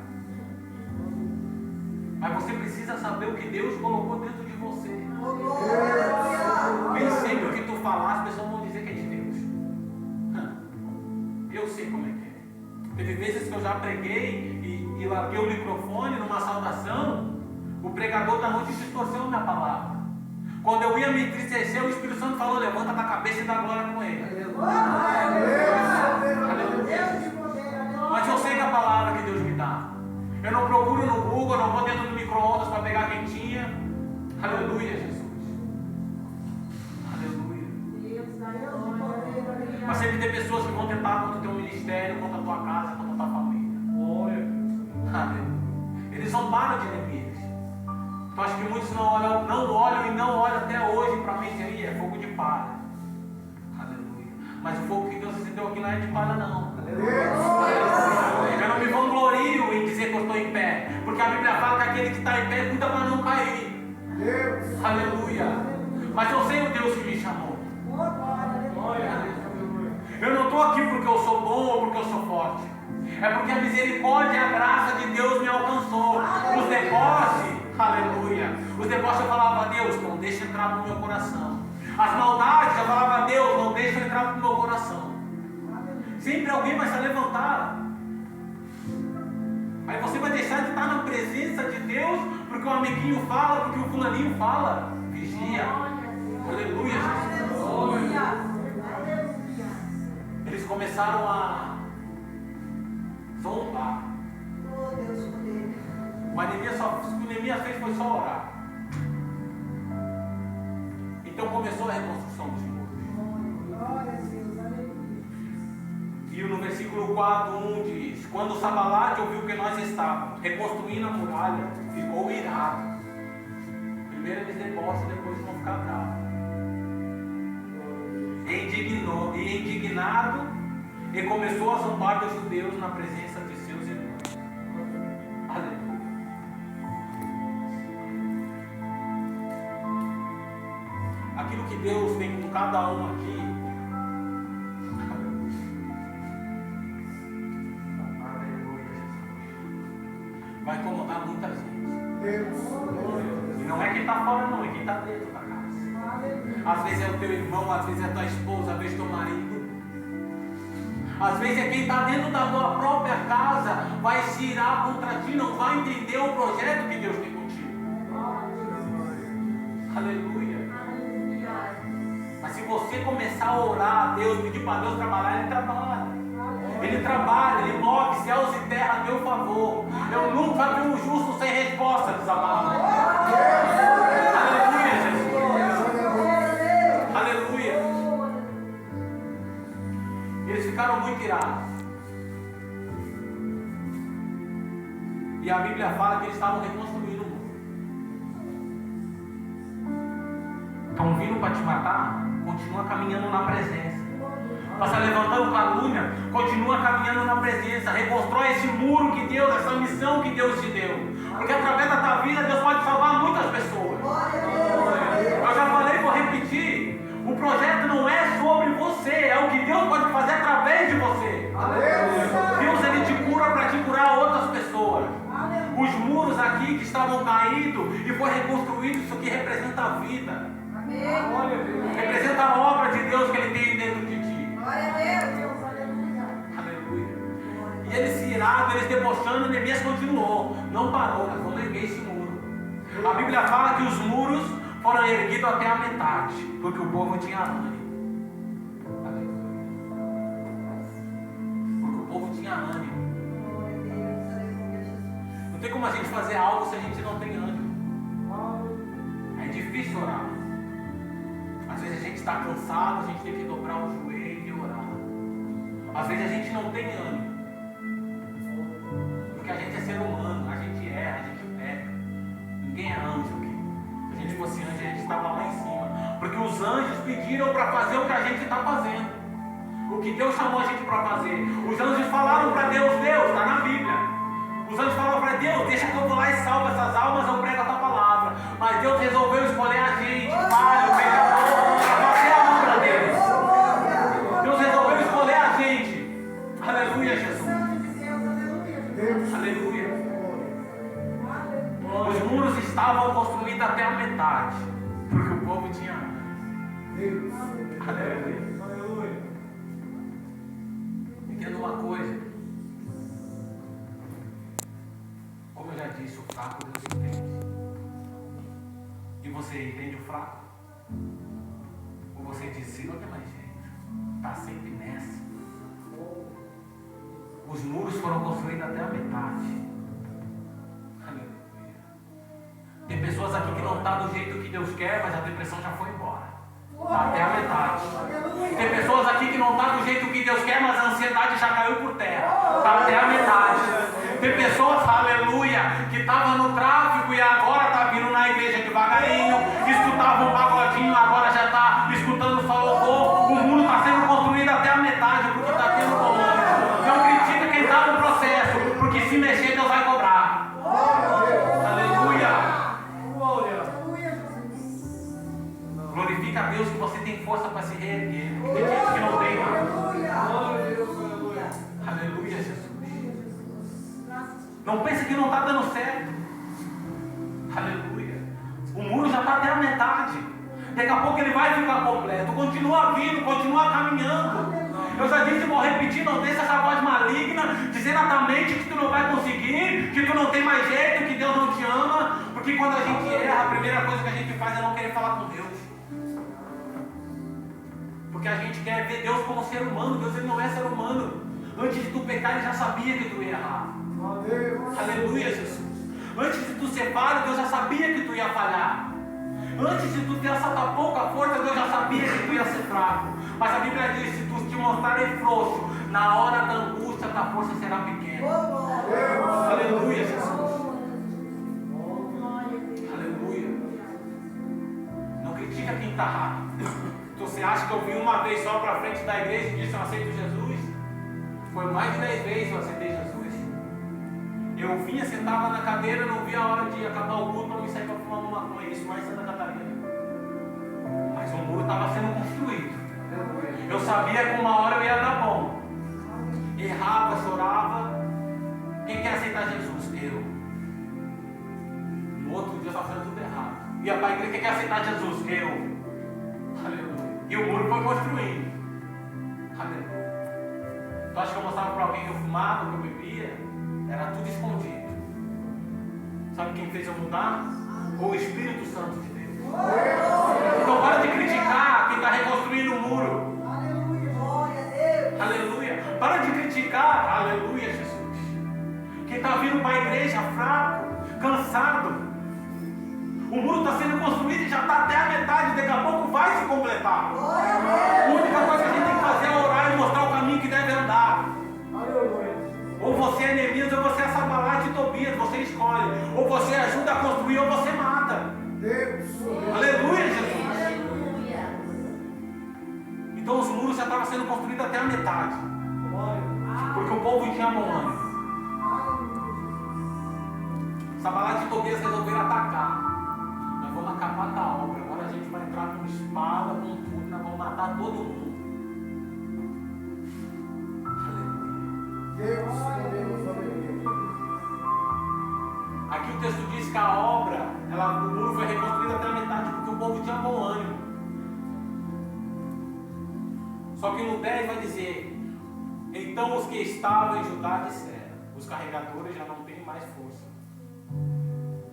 Mas você precisa saber o que Deus colocou dentro de você. Nem sempre o que tu falar, as pessoas vão dizer que é de Deus. Eu sei como é que é. Teve vezes que eu já preguei e larguei o microfone numa saudação, o pregador da noite distorceu a minha palavra. Quando eu ia me entristecer, o Espírito Santo falou, levanta da cabeça e dá glória com ele. Aleluia. Mas eu sei que a palavra que Deus me dá. Eu não procuro no Google, não vou dentro do micro-ondas para pegar quentinha. Aleluia, Jesus. Aleluia. Mas sempre tem pessoas que vão tentar contra o teu ministério, contra a tua casa, contra a tua família. Aleluia. Eles zombaram de Neemias. Tu acha que muitos não olham até hoje para mim e dizem, é fogo de palha. Aleluia. Mas o fogo que Deus acendeu aqui não é de palha, não. Eu não me vanglorio em dizer que eu estou em pé, porque a Bíblia fala que aquele que está em pé cuida para não cair. Aleluia. Mas eu sei o Deus que me chamou. Eu não estou aqui porque eu sou bom ou porque eu sou forte. É porque a misericórdia e a graça de Deus me alcançou. Os depósitos, aleluia. Os depósitos eu falava, Deus, não deixa entrar no meu coração. As maldades eu falava, Deus, não deixa entrar no meu coração. Sempre alguém vai se levantar. Aí você vai deixar de estar na presença de Deus porque o amiguinho fala, porque o fulaninho fala. Vigia. Aleluia, Jesus. Eles começaram a zombar. Mas o que Neemias fez foi só orar. Então começou a reconstrução dos muros. E no versículo 4:1 diz, quando Sambalate ouviu que nós estávamos reconstruindo a muralha, ficou irado. Primeiro eles debocham, depois vão ficar bravos. E indignado, e começou a zombar dos judeus na presença de seus irmãos. Aleluia. Aquilo que Deus tem com cada um aqui, vai incomodar muita gente. E não é quem está fora, não, é quem está dentro da casa. Às vezes é o teu irmão, às vezes é a tua esposa, às vezes é teu marido. Às vezes é quem está dentro da tua própria casa, vai se irar contra ti, não vai entender o projeto que Deus tem contigo. Aleluia. Mas se você começar a orar a Deus, pedir para Deus trabalhar, Ele trabalha. Ele trabalha, Ele move céus e terra a teu favor. Eu nunca vi um justo sem resposta, desamado. Aleluia, Jesus. Aleluia. muito irados. E a Bíblia fala que eles estavam reconstruindo o muro. Estão vindo para te matar? Continua caminhando na presença. Está levantando calúnia? Continua caminhando na presença. Reconstrói esse muro que Deus, essa missão que Deus te deu. Porque através da tua vida Deus pode salvar muitas pessoas. Eu já falei, vou repetir. O projeto não é sobre você, é o que Deus pode fazer através de você. Deus, Ele te cura para te curar outras pessoas. Os muros aqui que estavam caídos e foi reconstruído, isso aqui representa a vida. Representa a obra de Deus que Ele tem dentro de ti. Aleluia. E eles se iraram, eles debochando, Neemias continuou. Não parou, nós vamos erguer esse muro. A Bíblia fala que os muros foram erguidos até a metade, porque o povo tinha ânimo. Porque o povo tinha ânimo. Não tem como a gente fazer algo se a gente não tem ânimo. É difícil orar. Às vezes a gente está cansado, a gente tem que dobrar o joelho e orar. Às vezes a gente não tem ânimo. Porque a gente é ser humano, a gente erra, a gente peca. Ninguém é anjo aqui. Se a gente fosse anjo, a gente estava lá em cima. Porque os anjos pediram para fazer o que a gente está fazendo. O que Deus chamou a gente para fazer. Os anjos falaram para Deus, está na Bíblia. Os anjos falaram para Deus, deixa que eu vou lá e salvo essas almas, eu prego a tua palavra. Mas Deus resolveu escolher a gente, falho, pecador, para fazer a obra dele. Deus resolveu escolher a gente. Aleluia, Jesus. Aleluia. Os muros estavam construídos até a metade, porque o povo tinha ânimo. Aleluia. Entenda uma coisa. Como eu já disse, o fraco Deus entende. E você entende o fraco? Ou você diz assim, não tem mais jeito, está sempre nessa. Os muros foram construídos até a metade. Aleluia. Tem pessoas aqui que não estão do jeito que Deus quer, mas a depressão já foi embora. Está até a metade. Tem pessoas aqui que não estão do jeito que Deus quer, mas a ansiedade já caiu por terra. Está até a metade. Tem pessoas, aleluia, que estavam no tráfico e agora está vindo na igreja devagarinho, escutava um pagodinho, agora já está escutando só louvor. O mundo está sendo construído até a metade, porque está tendo comando. Não critica quem está no processo, porque se mexer Deus vai cobrar. Aleluia. Glorifica a Deus que você tem força para se reerguer. Tem gente que não tem nada. Aleluia, Jesus. Não pense que não está dando certo. Aleluia. O muro já está até a metade. Daqui a pouco ele vai ficar completo. Continua vindo, continua caminhando. Eu já disse e vou repetir, não deixa essa voz maligna dizer na tua mente que tu não vai conseguir, que tu não tem mais jeito, que Deus não te ama. Porque quando a gente erra, a primeira coisa que a gente faz é não querer falar com Deus. Porque a gente quer ver Deus como ser humano. Deus, ele não é ser humano. Antes de tu pecar, ele já sabia que tu ia errar. Aleluia, Jesus. Antes de tu ser falho, Deus já sabia que tu ia falhar. Antes de tu ter essa pouca força, Deus já sabia que tu ia ser fraco. Mas a Bíblia diz, se tu te mostrares frouxo, na hora da angústia, tua força será pequena. Aleluia, Jesus. Aleluia. Não critica quem está rápido. Então você acha que eu vim uma vez só para frente da igreja e disse eu aceito Jesus? Foi mais de 10 vezes eu aceitei Jesus. Eu vinha, sentava na cadeira, não via a hora de acabar o culto para me sair para fumar uma maconha. Isso lá em Santa Catarina. Mas o muro estava sendo construído. Eu sabia que uma hora eu ia dar bom. Errava, chorava. Quem quer aceitar Jesus? Eu. No outro dia eu estava fazendo tudo errado. Ia para a igreja, quem quer aceitar Jesus? Eu. Aleluia. E o muro foi construindo. Aleluia. Tu acha que eu mostrava para alguém que eu fumava, que eu bebia? Era tudo escondido. Sabe quem fez eu mudar? O Espírito Santo de Deus. Então para de criticar quem está reconstruindo o muro. Aleluia. Para de criticar. Aleluia, Jesus. Quem está vindo para a igreja fraco, cansado. O muro está sendo construído e já está até a metade. Daqui a pouco vai se completar. A única coisa que a gente tem que fazer é orar e mostrar o caminho que deve andar. escolhe. Ou você ajuda a construir ou você mata. Deus. Aleluia, Jesus. Então os muros já estavam sendo construídos até a metade. Porque o povo tinha bom ânimo. Sanbalat e Tobias resolveram atacar. Nós vamos acabar com a obra. Agora a gente vai entrar com espada, com tudo. Nós vamos matar todo mundo. Deus. Aqui o texto diz que a obra, o muro foi reconstruído até a metade, porque o povo tinha bom ânimo. Só que no 10 vai dizer: então os que estavam em Judá disseram: os carregadores já não têm mais força,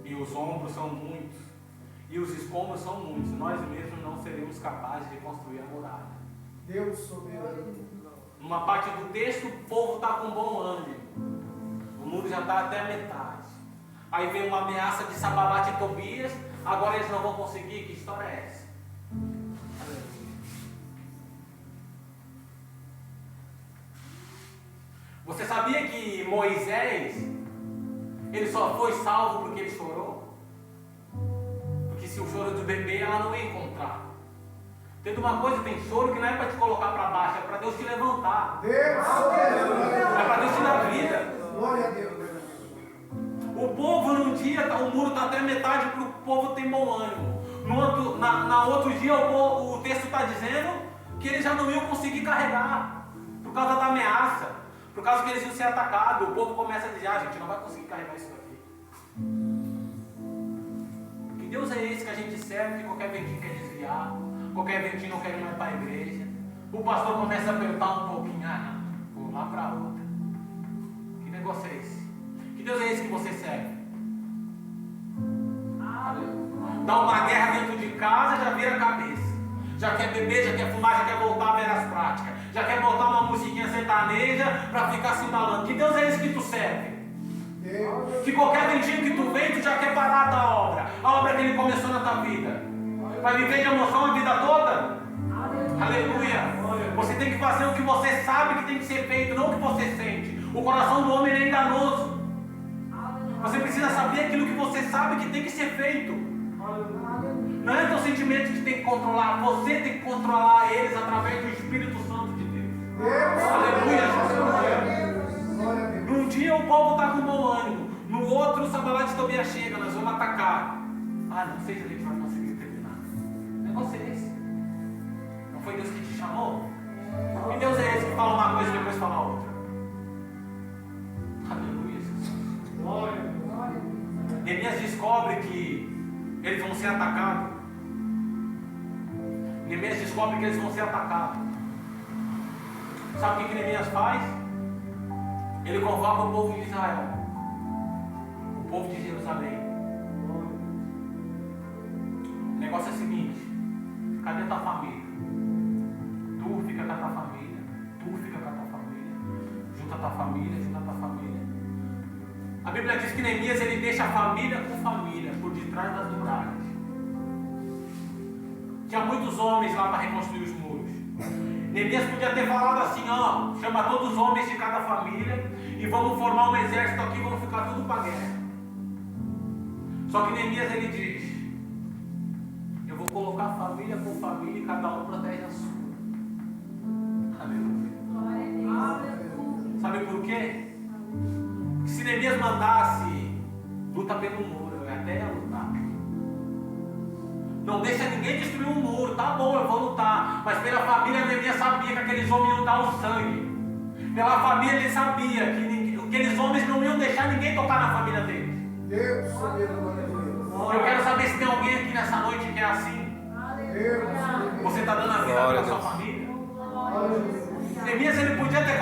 e os ombros são muitos, e os escombros são muitos, nós mesmos não seremos capazes de construir a muralha. Deus soberano. Numa parte do texto, o povo está com bom ânimo, o muro já está até a metade. Aí vem uma ameaça de Sanbalat e Tobias, agora eles não vão conseguir. Que história é essa? Você sabia que Moisés, ele só foi salvo porque ele chorou? Porque se o choro do bebê, ela não ia encontrar. Tem uma coisa, tem choro que não é para te colocar para baixo, é para Deus te levantar. Deus soberano. É para Deus te dar vida. Glória a Deus. O povo num dia, o muro está até metade para o povo ter bom ânimo. Na outro dia o texto está dizendo que eles já não iam conseguir carregar. Por causa da ameaça. Por causa que eles iam ser atacados. O povo começa a dizer: a gente não vai conseguir carregar isso daqui. Que Deus é esse que a gente serve, que qualquer ventinho quer desviar. Qualquer ventinho não quer ir mais para a igreja. O pastor começa a apertar um pouquinho. Ah, não, vou lá para outra. Que negócio é esse? Que Deus é esse que você serve? Dá uma guerra dentro de casa, já vira a cabeça. Já quer beber, já quer fumar, já quer voltar a velhas práticas. Já quer botar uma musiquinha sertaneja para ficar se embalando. Que Deus é esse que tu serve? Deus. Que qualquer ventinho que tu vem, tu já quer parar da obra. A obra que ele começou na tua vida. Vai viver de emoção a vida toda? Aleluia. Você tem que fazer o que você sabe que tem que ser feito, não o que você sente. O coração do homem é enganoso. Você precisa saber aquilo que você sabe que tem que ser feito. Não é teu sentimento que tem que controlar. Você tem que controlar eles através do Espírito Santo de Deus. Aleluia. Num dia o povo está com bom ânimo. No outro o Sanbalat e Tobias chega. Nós vamos atacar. Ah, não sei se a gente vai conseguir terminar. O negócio é esse. Não foi Deus que te chamou? E Deus é esse que fala uma coisa e depois fala outra. Aleluia, Jesus. Neemias descobre que eles vão ser atacados. Neemias descobre que eles vão ser atacados. Sabe o que Neemias faz? Ele convoca o povo de Israel, o povo de Jerusalém. O negócio é o seguinte: cadê a tua família? Tu fica com a tua família, tu fica com a tua família, junta a tua família, junta a tua família. A Bíblia diz que Neemias ele deixa a família com família por detrás das muralhas. Tinha muitos homens lá para reconstruir os muros. Neemias podia ter falado assim: ó, chama todos os homens de cada família e vamos formar um exército aqui, vamos ficar tudo para a guerra. Só que Neemias ele diz: eu vou colocar família por família e cada um protege a sua. Aleluia. Sabe por quê? Se Neemias mandasse, luta pelo muro, eu até ia lutar. Não deixa ninguém destruir um muro, tá bom, eu vou lutar. Mas pela família, Neemias sabia que aqueles homens iam dar o sangue. Pela família, ele sabia que aqueles homens não iam deixar ninguém tocar na família deles. Deus soberano. Eu quero saber se tem alguém aqui nessa noite que é assim. Você está dando a vida para a sua família? Neemias ele podia ter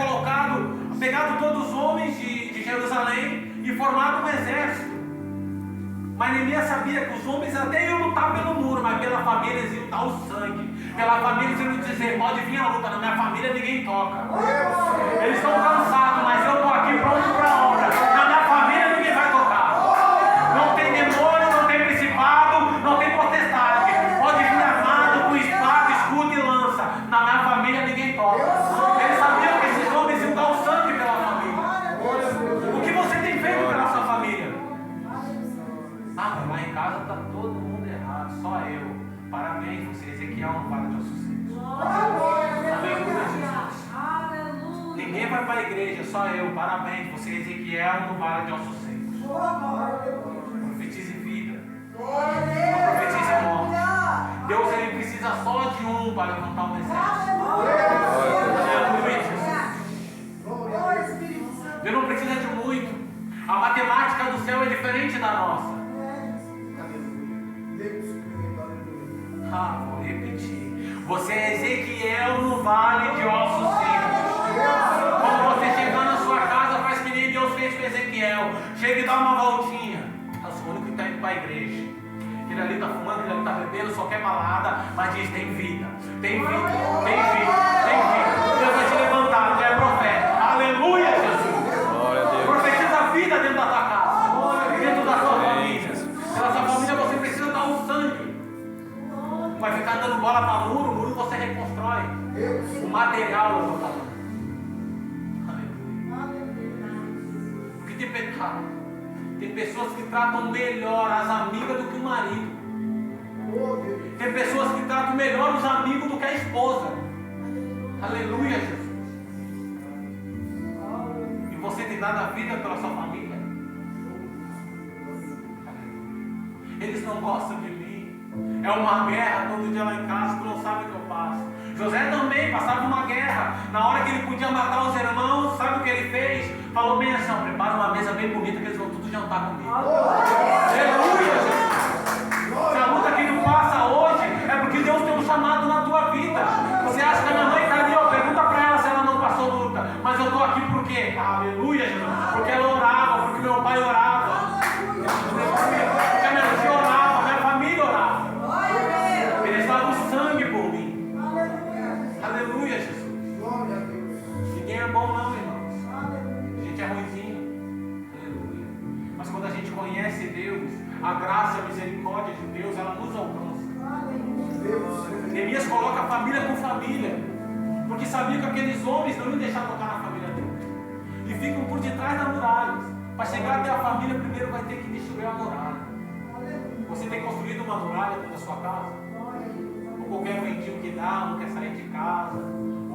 pegado todos os homens de Jerusalém e formado um exército. Mas Neemias sabia que os homens até iam lutar pelo muro, mas pela família eles iam dar o sangue. Pela família eles iam dizer: pode vir a luta, na minha família ninguém toca. Eles estão cansados, mas eu estou aqui pronto para a obra. Na minha família ninguém vai tocar. Não tem demônio, não tem principado, não tem potestade. Pode vir armado com espada, escudo e lança. Na minha família ninguém toca. Eles sabiam que esses homens iam dar o sangue pela família. O que você tem feito pela sua família? Ninguém vai para a igreja, só eu. Parabéns, você é Ezequiel no vale de ossos secos. Profetize vida. Não profetize morte. Deus ele precisa só de um para levantar um exército. Deus não precisa de muito. A matemática do céu é diferente da nossa. Vou repetir. Você é Ezequiel no vale de ossos secos. Quando você chegar na sua casa, faz que nem Deus fez com Ezequiel. Chega e dá uma voltinha. Eu sou o único que está indo para a igreja. Ele ali está fumando, ele ali está bebendo, só quer balada, mas diz: tem vida, tem vida, tem vida, tem vida. Deus vai te levantar, tu é profeta. Aleluia, Jesus. Glória a Deus. Profetiza a vida dentro da tua casa, dentro da sua família. Pela sua família você precisa dar o sangue. Vai ficar dando bola para o muro você reconstrói. O material eu estou falando. Porque tem pecado. Tem pessoas que tratam melhor as amigas do que o marido. Tem pessoas que tratam melhor os amigos do que a esposa. Aleluia, Jesus. E você tem dado a vida pela sua família. Eles não gostam de mim. É uma guerra todo dia lá em casa, tu não sabe o que eu passo. José também passava uma guerra. Na hora que ele podia matar os irmãos, sabe o que ele fez? Falou bem assim: prepara uma mesa bem bonita que eles vão tudo jantar comigo. Aleluia, Jesus. Se a luta que tu passa hoje é porque Deus tem um chamado na tua vida. Você acha que a minha mãe está ali, pergunta para ela se ela não passou luta. Mas eu estou aqui por quê? Aleluia, Jesus. Porque ela orava, porque meu pai orava. Porque a minha tia orava, minha família orava. Eles davam sangue por mim. Aleluia, Jesus. Ninguém é bom não, irmãos. A gente é ruimzinho. Aleluia. Mas quando a gente conhece Deus, a graça e a misericórdia de Deus, ela nos alcança. Neemias coloca a família com família, porque sabia que aqueles homens não iam deixar tocar na família dele. E ficam por detrás da muralha. Para chegar até a família, primeiro vai ter que destruir a muralha. Você tem construído uma muralha dentro da sua casa? Ou qualquer ventinho que dá, um quer sair de casa,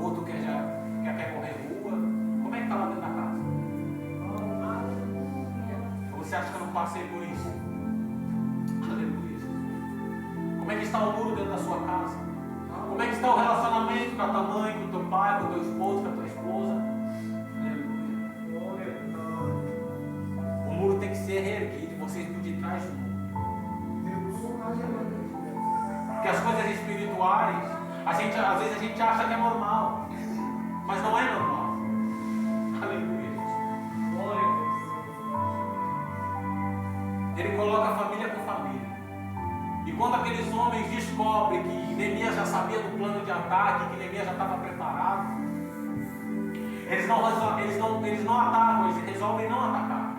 outro quer correr rua. Como é que está lá dentro da casa? Ou você acha que eu não passei por isso? Aleluia. Como é que está o muro dentro da sua casa? Como é que está o relacionamento com a tua mãe, com o teu pai, com o teu esposo, com a tua esposa? Aleluia. O muro tem que ser reerguido, vocês por detrás do muro. Porque as coisas espirituais, às vezes a gente acha que é normal, mas não é normal. Aleluia. Glória a Deus. Ele coloca a família com família. E quando aqueles homens descobrem que Neemias já sabia do plano de ataque, que Neemias já estava preparado, eles não atacam, eles resolvem não atacar.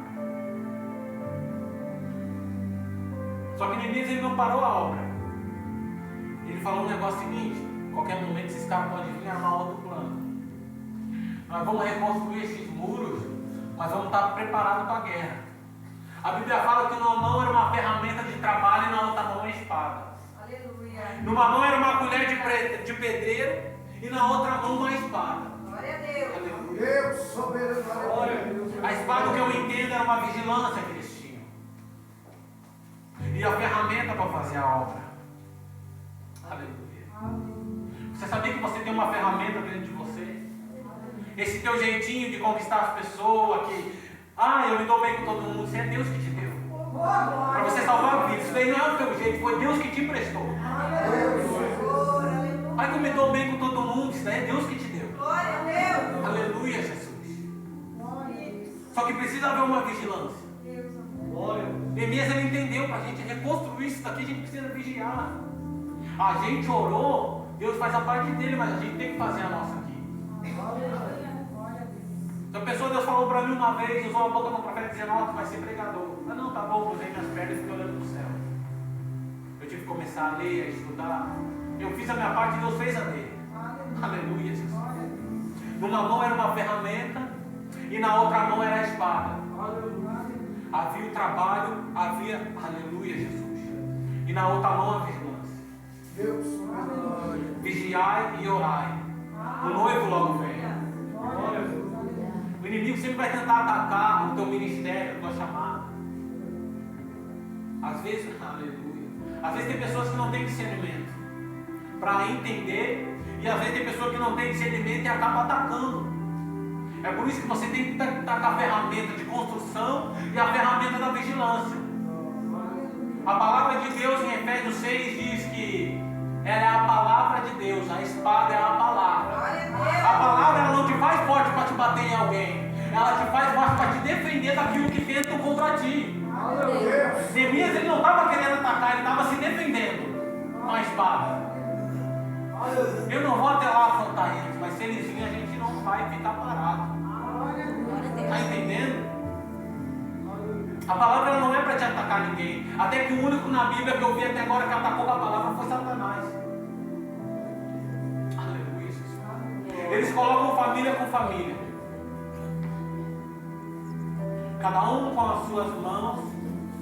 Só que Neemias ele não parou a obra. Ele falou um negócio seguinte: qualquer momento esses caras podem vir armar outro plano. Nós vamos reconstruir esses muros, mas vamos estar preparados para a guerra. A Bíblia fala que numa mão era uma ferramenta de trabalho e na outra mão uma espada. Aleluia. Numa mão era uma colher de pedreiro e na outra mão uma espada. Glória a Deus. Aleluia. Deus soberano. A espada, que eu entendo, era uma vigilância que eles tinham. E a ferramenta para fazer a obra. Aleluia. Você sabia que você tem uma ferramenta dentro de você? Esse teu jeitinho de conquistar as pessoas, que eu me dou bem com todo mundo, isso é Deus que te deu. Para você salvar vidas. Isso daí não é o teu jeito, foi Deus que te emprestou. Ai, que eu me dou bem com todo mundo, isso daí é Deus que te deu. Aleluia, Jesus. Só que precisa haver uma vigilância. Neemias ele entendeu, para a gente reconstruir isso daqui, a gente precisa vigiar. A gente orou, Deus faz a parte dele, mas a gente tem que fazer a nossa aqui. Então a pessoa, Deus falou para mim uma vez, usou a boca do profeta dizendo: tu vai ser pregador. Não, tá bom, cruzei minhas pernas e fiquei olhando para o céu. Eu tive que começar a ler, a estudar. Eu fiz a minha parte e Deus fez a dele. Aleluia, Jesus. Numa mão era uma ferramenta e na outra mão era a espada. Havia o trabalho, havia, aleluia, Jesus. E na outra mão a vigilância. Deus. Vigiai e orai. O noivo logo vem. sempre vai tentar atacar o teu ministério, a tua chamada. Às vezes, aleluia. Às vezes tem pessoas que não têm discernimento para entender, e às vezes tem pessoas que não têm discernimento e acabam atacando. É por isso que você tem que estar com a ferramenta de construção e a ferramenta da vigilância. A palavra de Deus em Efésios 6 diz que ela é a palavra de Deus, a espada é a palavra. A palavra ela não te faz forte para te bater em alguém, ela te faz forte para te defender daquilo que tentam contra ti. Neemias ele não estava querendo atacar, ele estava se defendendo com a espada. Eu não vou até lá afrontar eles, mas se eles virem a gente não vai ficar parado. Está entendendo? A palavra ela não é para te atacar ninguém. Até que o único na Bíblia que eu vi até agora que atacou a palavra foi Satanás. Aleluia. Eles colocam família com família. Cada um com as suas mãos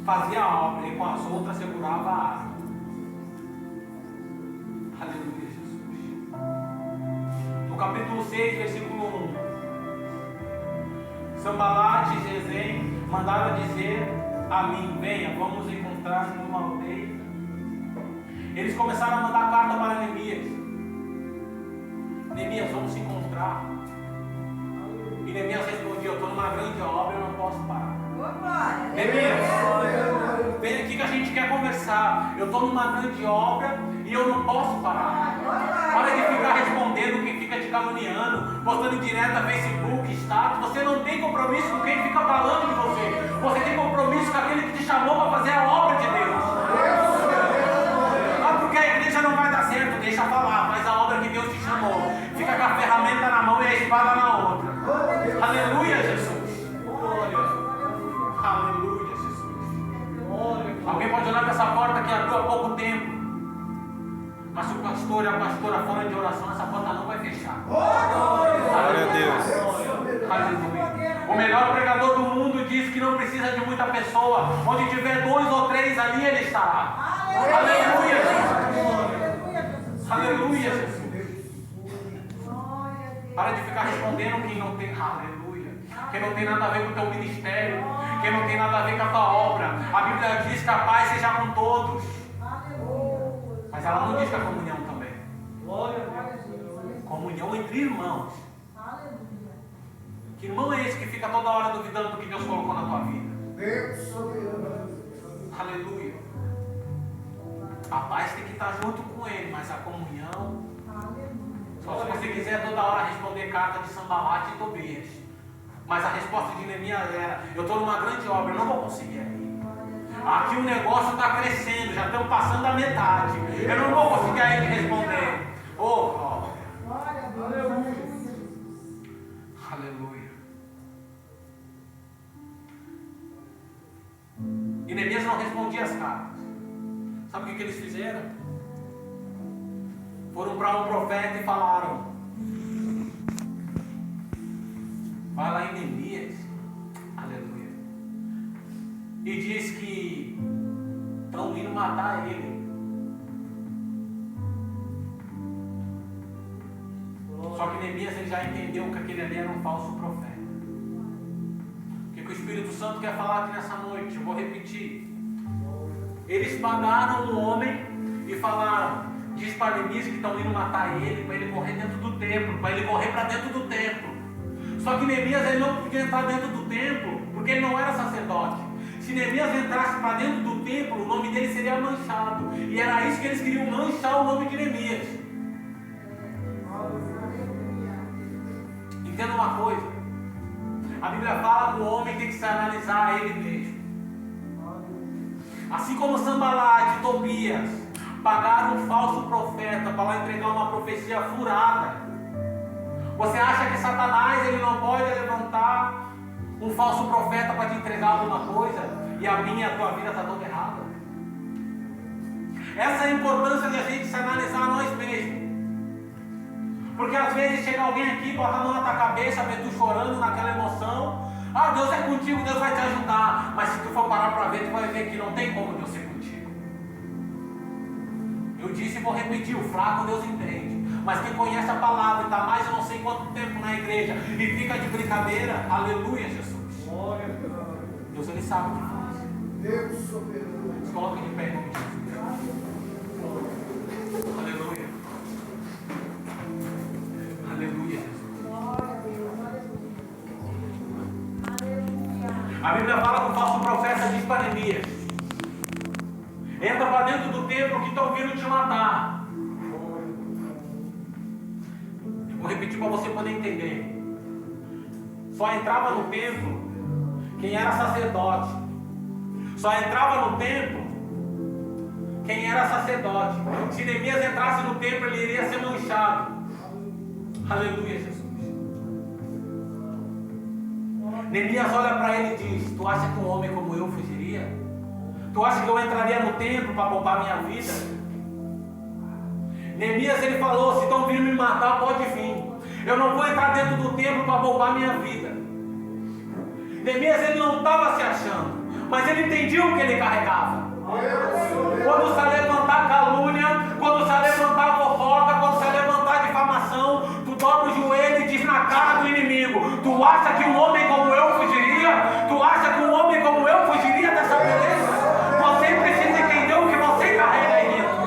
fazia a obra e com as outras segurava a arma. Aleluia, Jesus. No capítulo 6, versículo 1. Sanbalate e Gesem mandaram dizer a mim: venha, vamos encontrar numa aldeia. Eles começaram a mandar carta para Neemias. Neemias, vamos se encontrar. E Neemias respondia: eu estou numa grande obra, eu não posso parar. Neemias, vem aqui que a gente quer conversar. Eu estou numa grande obra e eu não posso parar. Para de ficar respondendo quem fica te caluniando, postando direto no Facebook, status. Você não tem compromisso com quem fica falando de você. Você tem compromisso com aquele que te chamou para fazer a obra de Deus. Ah, porque a igreja não vai dar certo, deixa falar, faz a obra que Deus te chamou. Fica com a ferramenta na mão e a espada na outra. Aleluia, Jesus. Aleluia, Jesus. Alguém pode olhar para essa porta que abriu há pouco tempo. Mas se o pastor e a pastora forem de oração, essa porta não vai fechar. Glória a Deus. Aleluia. O melhor pregador do mundo diz que não precisa de muita pessoa. Onde tiver 2 ou 3 ali, ele estará. Aleluia, Jesus. Aleluia, Jesus. Para de ficar respondendo quem não tem. Aleluia. Quem não tem nada a ver com o teu ministério. Quem não tem nada a ver com a tua obra. A Bíblia diz que a paz seja com todos. Mas ela não diz que a comunhão também. Comunhão entre irmãos. Que irmão é esse que fica toda hora duvidando do que Deus colocou na tua vida? Aleluia. A paz tem que estar junto com ele, mas a comunhão. Só se você quiser toda hora responder carta de Sanbalate e Tobias. Mas a resposta de Neemias era: eu estou numa grande obra, eu não vou conseguir aí. Aqui o negócio está crescendo, já estamos passando a metade. Eu não vou conseguir aí responder. Oh, glória. Aleluia. E Neemias não respondia as cartas. Sabe o que eles fizeram? Foram para um profeta e falaram: vai lá em Neemias. Aleluia. E diz que estão indo matar ele. Só que Neemias ele já entendeu que aquele ali era um falso profeta. O que o Espírito Santo quer falar aqui nessa noite? Eu vou repetir. Eles pagaram um homem e falaram: diz para Neemias que estão indo matar ele, para ele correr dentro do templo, para ele correr para dentro do templo. Só que Neemias ele não podia entrar dentro do templo, porque ele não era sacerdote. Se Neemias entrasse para dentro do templo, o nome dele seria manchado. E era isso que eles queriam, manchar o nome de Neemias. Entenda uma coisa. A Bíblia fala que o homem tem que se analisar a ele mesmo. Assim como Sanbalate e Tobias pagaram um falso profeta para lá entregar uma profecia furada. Você acha que Satanás ele não pode levantar um falso profeta para te entregar alguma coisa e a minha e a tua vida está toda errada? Essa é a importância de a gente se analisar a nós mesmos. Porque às vezes chega alguém aqui, bota a mão na tua cabeça, vê tu chorando naquela emoção. Ah, Deus é contigo, Deus vai te ajudar. Mas se tu for parar para ver, tu vai ver que não tem como Deus ser contigo. Eu disse e vou repetir: o fraco Deus entende. Mas quem conhece a palavra e está mais eu não sei quanto tempo na igreja e fica de brincadeira, aleluia, Jesus. Deus, Ele sabe o que faz. Deus soberano. Se coloque de pé, em nome de Jesus. Aleluia. Aleluia, Jesus. A Bíblia fala que o falso profeta diz para Neemias: entra para dentro do templo que estão vindo te matar. Vou repetir para você poder entender. Só entrava no templo quem era sacerdote. Só entrava no templo quem era sacerdote. Se Neemias entrasse no templo, ele iria ser manchado. Aleluia, Jesus. Neemias olha para ele e diz: tu acha que um homem como eu fugiria? Tu acha que eu entraria no templo para poupar minha vida? Neemias, ele falou: se estão vindo me matar, pode vir. Eu não vou entrar dentro do templo para poupar minha vida. Neemias, ele não estava se achando, mas ele entendia o que ele carregava. Quando se levantar calúnia, quando se levantar fofoca, quando se levantar difamação, tu dobra o joelho e diz na cara do inimigo: tu acha que um homem como eu fugiria? Tu acha que um homem como eu fugiria dessa beleza? Você precisa entender o que você carrega aí dentro.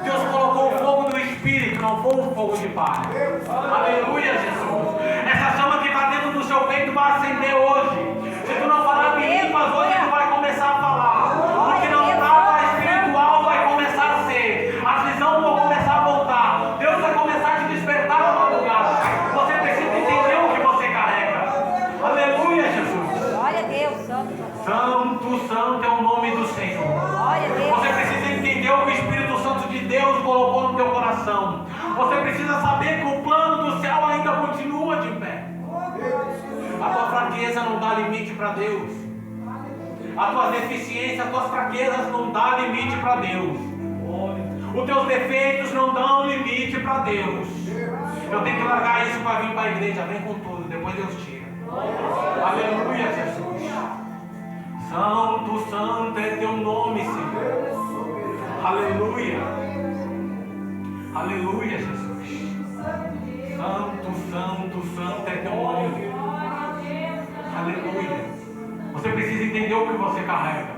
Deus colocou o fogo do Espírito, não foi um fogo de palha. Aleluia, Jesus. Essa chama que está dentro do seu peito vai acender hoje. Se tu não falar em línguas, hoje tu vai começar a falar. O que não estava espiritual vai começar a ser. As visões vão começar a voltar. Deus vai começar a te despertar na madrugada. Você precisa entender o que você carrega. Aleluia, Jesus. Glória a Deus, Santo. Santo, Santo é o nome do Senhor. Glória a Deus. Você precisa entender o que o Espírito Santo de Deus colocou no teu coração. Você precisa saber que o plano do céu ainda continua de pé. A tua fraqueza não dá limite para Deus. As tuas deficiências, as tuas fraquezas não dão limite para Deus. Os teus defeitos não dão limite para Deus. Eu tenho que largar isso para vir para a igreja. Vem com tudo, depois Deus tira. Aleluia, Jesus. Santo, Santo é teu nome, Senhor. Aleluia. Aleluia, Jesus. Santo, Santo, Santo é teu nome. Aleluia. Você precisa entender o que você carrega.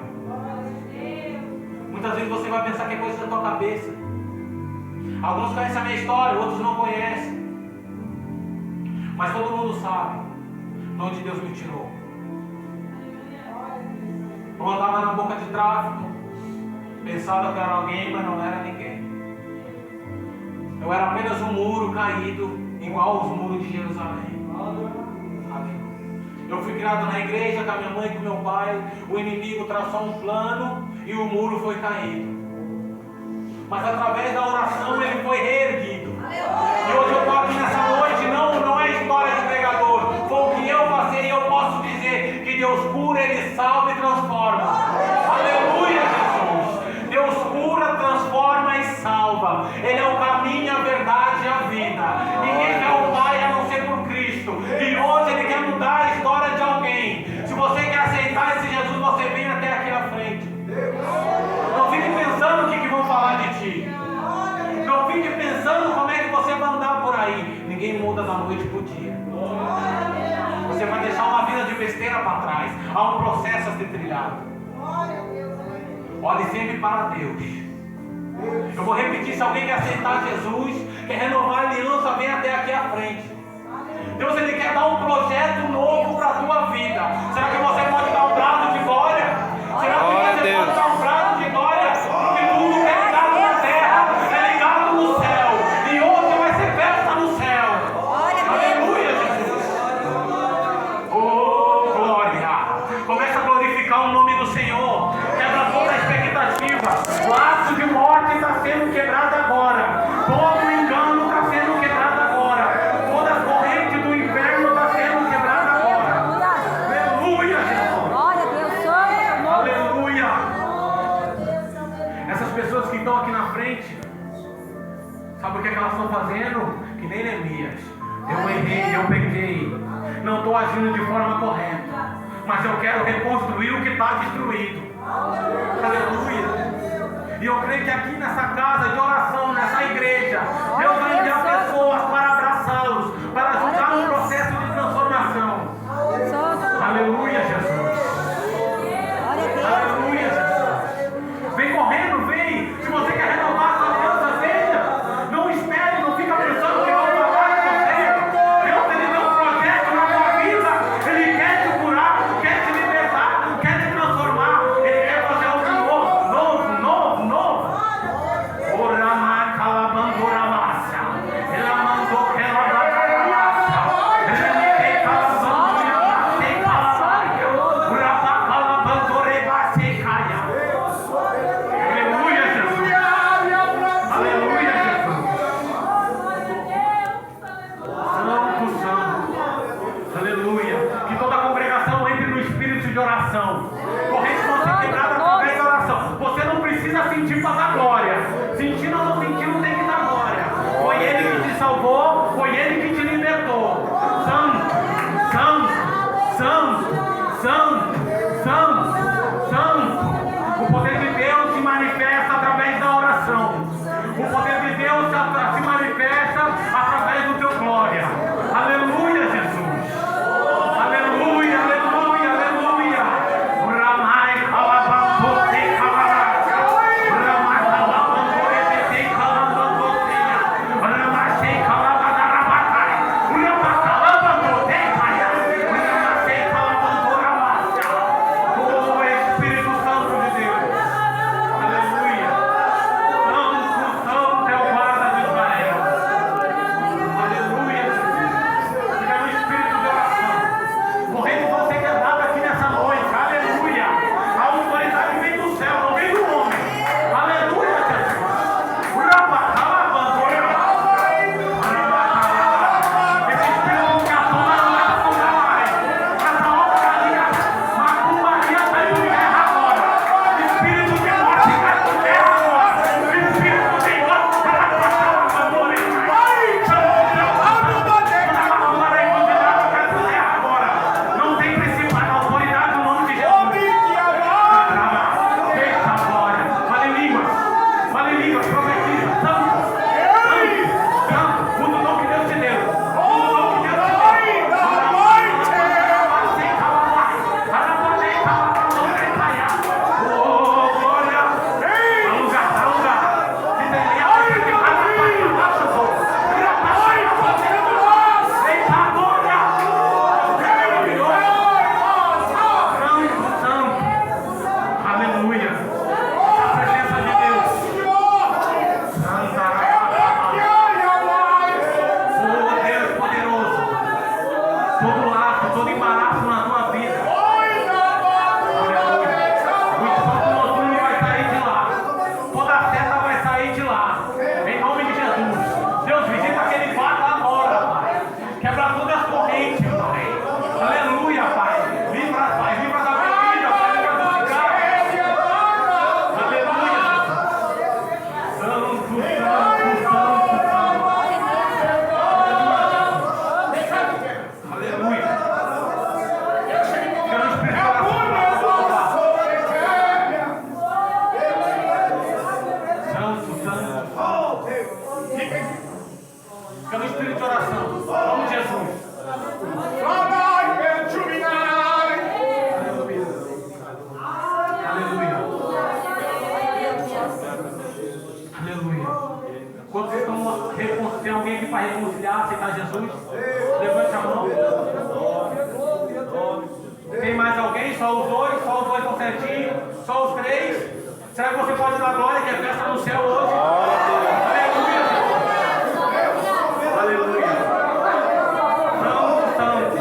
Muitas vezes você vai pensar que é coisa da tua cabeça. Alguns conhecem a minha história, outros não conhecem. Mas todo mundo sabe de onde Deus me tirou. Eu andava na boca de tráfico, pensava que era alguém, mas não era ninguém. Eu era apenas um muro caído, igual os muros de Jerusalém. Eu fui criado na igreja com a minha mãe e com meu pai. O inimigo traçou um plano e o muro foi caído. Mas através da oração ele foi reerguido. E hoje eu estou aqui nessa noite, não é história de pregador. Foi o que eu passei e eu posso dizer que Deus cura, Ele salva e transforma. Aleluia, Jesus. Deus cura, transforma e salva. Ele é o caminho, a verdade e a vida. Ninguém quer o Pai a não ser por Cristo. E hoje Ele quer mudar a história de alguém. Se você quer aceitar esse Jesus, você vem até aqui à frente. Não fique pensando o que vão falar de ti. Não fique pensando como é que você vai andar por aí. Ninguém muda da noite para o dia. Você vai deixar uma vida de besteira para trás. Há um processo a ser trilhado. Olhe sempre para Deus. Eu vou repetir: se alguém quer aceitar Jesus, quer renovar a aliança, vem até aqui à frente. Deus, Ele quer dar um projeto novo para a tua vida. Será que você pode dar um brado de glória? Será que você pode dar um brado de glória? Porque tudo que é ligado na terra é ligado no céu. E hoje vai ser festa no céu. Aleluia, Jesus. Oh, glória. Começa a glorificar o nome do Senhor. Quebra toda a expectativa. O laço de morte está sendo quebrado agora. Todo engano está sendo quebrado agora. Toda a corrente do inferno está sendo quebrada agora. Aleluia, Jesus. Glória a Deus, Santo. Aleluia. Essas pessoas que estão aqui na frente, sabe o que elas estão fazendo? Que nem Neemias. Eu errei, eu pequei. Não estou agindo de forma correta. Mas eu quero reconstruir o que está destruído. Aleluia. E eu creio que aqui nessa casa de oração, nessa igreja, Deus vai enviar pessoas para abraçá-los, para ajudar no processo de transformação. Aleluia, Jesus. Aleluia, Jesus. Vem correndo, vem. Se você quer renovar a sua aliança, venha. Não espere, não fica pensando que vai falar de você. Deus, Ele tem um projeto na sua vida. Ele quer te curar, quer te libertar, quer te transformar. Ele quer fazer algo novo. Ora, calabandora massa. Ela mandou que ela vai de oração. Correntes vão ser quebradas através da oração. Você não precisa sentir para dar glória. Sentindo ou não sentindo, não tem que dar glória. Foi Ele que te salvou, foi Ele que te libertou. Santo, santo, santo, santo, santo, santo. O poder de Deus se manifesta através da oração. O poder de Deus se manifesta através do teu glória. Aleluia, Jesus. Aleluia, aleluia, aleluia. Ramai calabambote calaraca. Ramai calabambote calabamboteia. Ramai calabadarabatai. Ramai calabambote caia. Ramai calabamboramassa. Oh, Espírito Santo de Deus. Aleluia. Santo, santo é o guarda de Israel. Aleluia. Fica no espírito de oração. Correndo vão ser quebrados aqui nessa noite. Aleluia. A autoridade vem do céu, não vem do homem. Aleluia, Jesus. Esse espírito que atoma não vai afundar mais. Essa obra ali, macumbaria está em terra agora. Espírito de morte cai por terra agora. Espírito de morte para passar a favor. Não tem principal autoridade no nome de Jesus. Deixa a glória. Fale em línguas, profetiza. Santo, santo, santo. Usa o dom que Deus te deu. Usa o dom que Deus te deu. Oh, glória. Alugar. Se tem aleluia. A presença de Deus. Oh, Deus poderoso. Todo laço, todo embaraço na tua vida. O espírito noturno vai sair de lá. Toda seta vai sair de lá. Em nome de Jesus. Deus, visita aquele vaso agora, Pai. Quebra todas as correntes, Pai. Aleluia, Pai. Livra da bebida, Pai. Livra do cigarro. Aleluia, Jesus. Santo, santo, santo, santo. Aleluia. Fica no espírito de oração. Santo, santo. Fica no espírito de oração. Em nome de Jesus. Aleluia. Aleluia. Quantos estão tem alguém aqui para reconciliar, aceitar Jesus? Levante a mão. Tem mais alguém? Só os dois estão certinhos? Só os três? Será que você pode dar glória que é festa no céu hoje? Aleluia, Jesus. Aleluia. Santo, santo.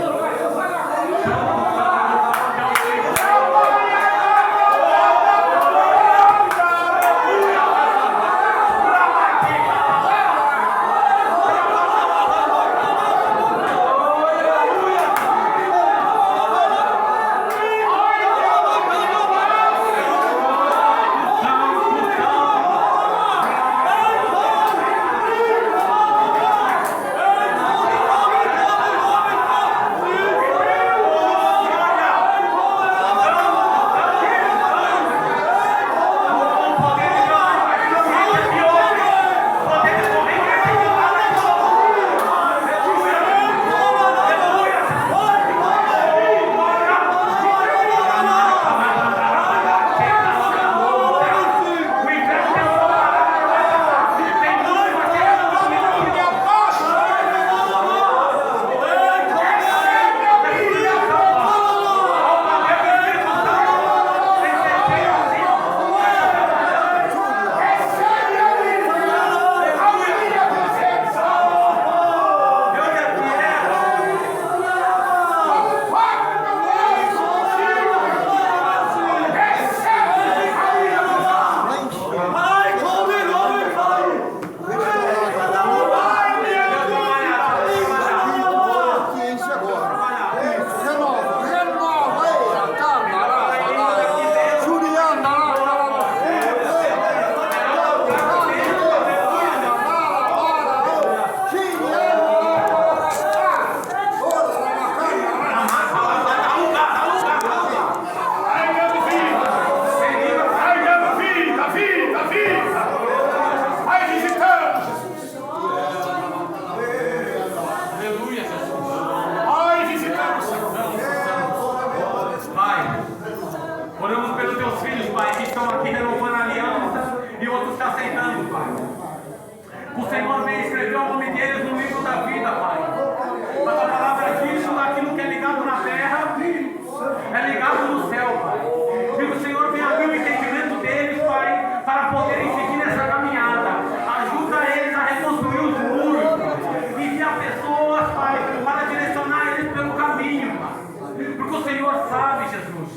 Porque o Senhor sabe, Jesus,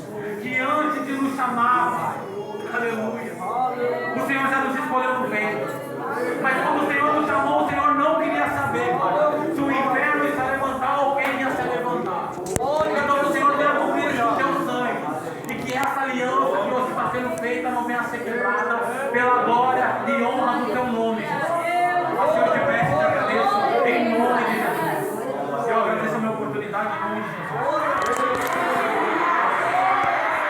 que antes de nos chamar, Pai, aleluia, o Senhor já nos escolheu no ventre. Mas quando o Senhor nos chamou, o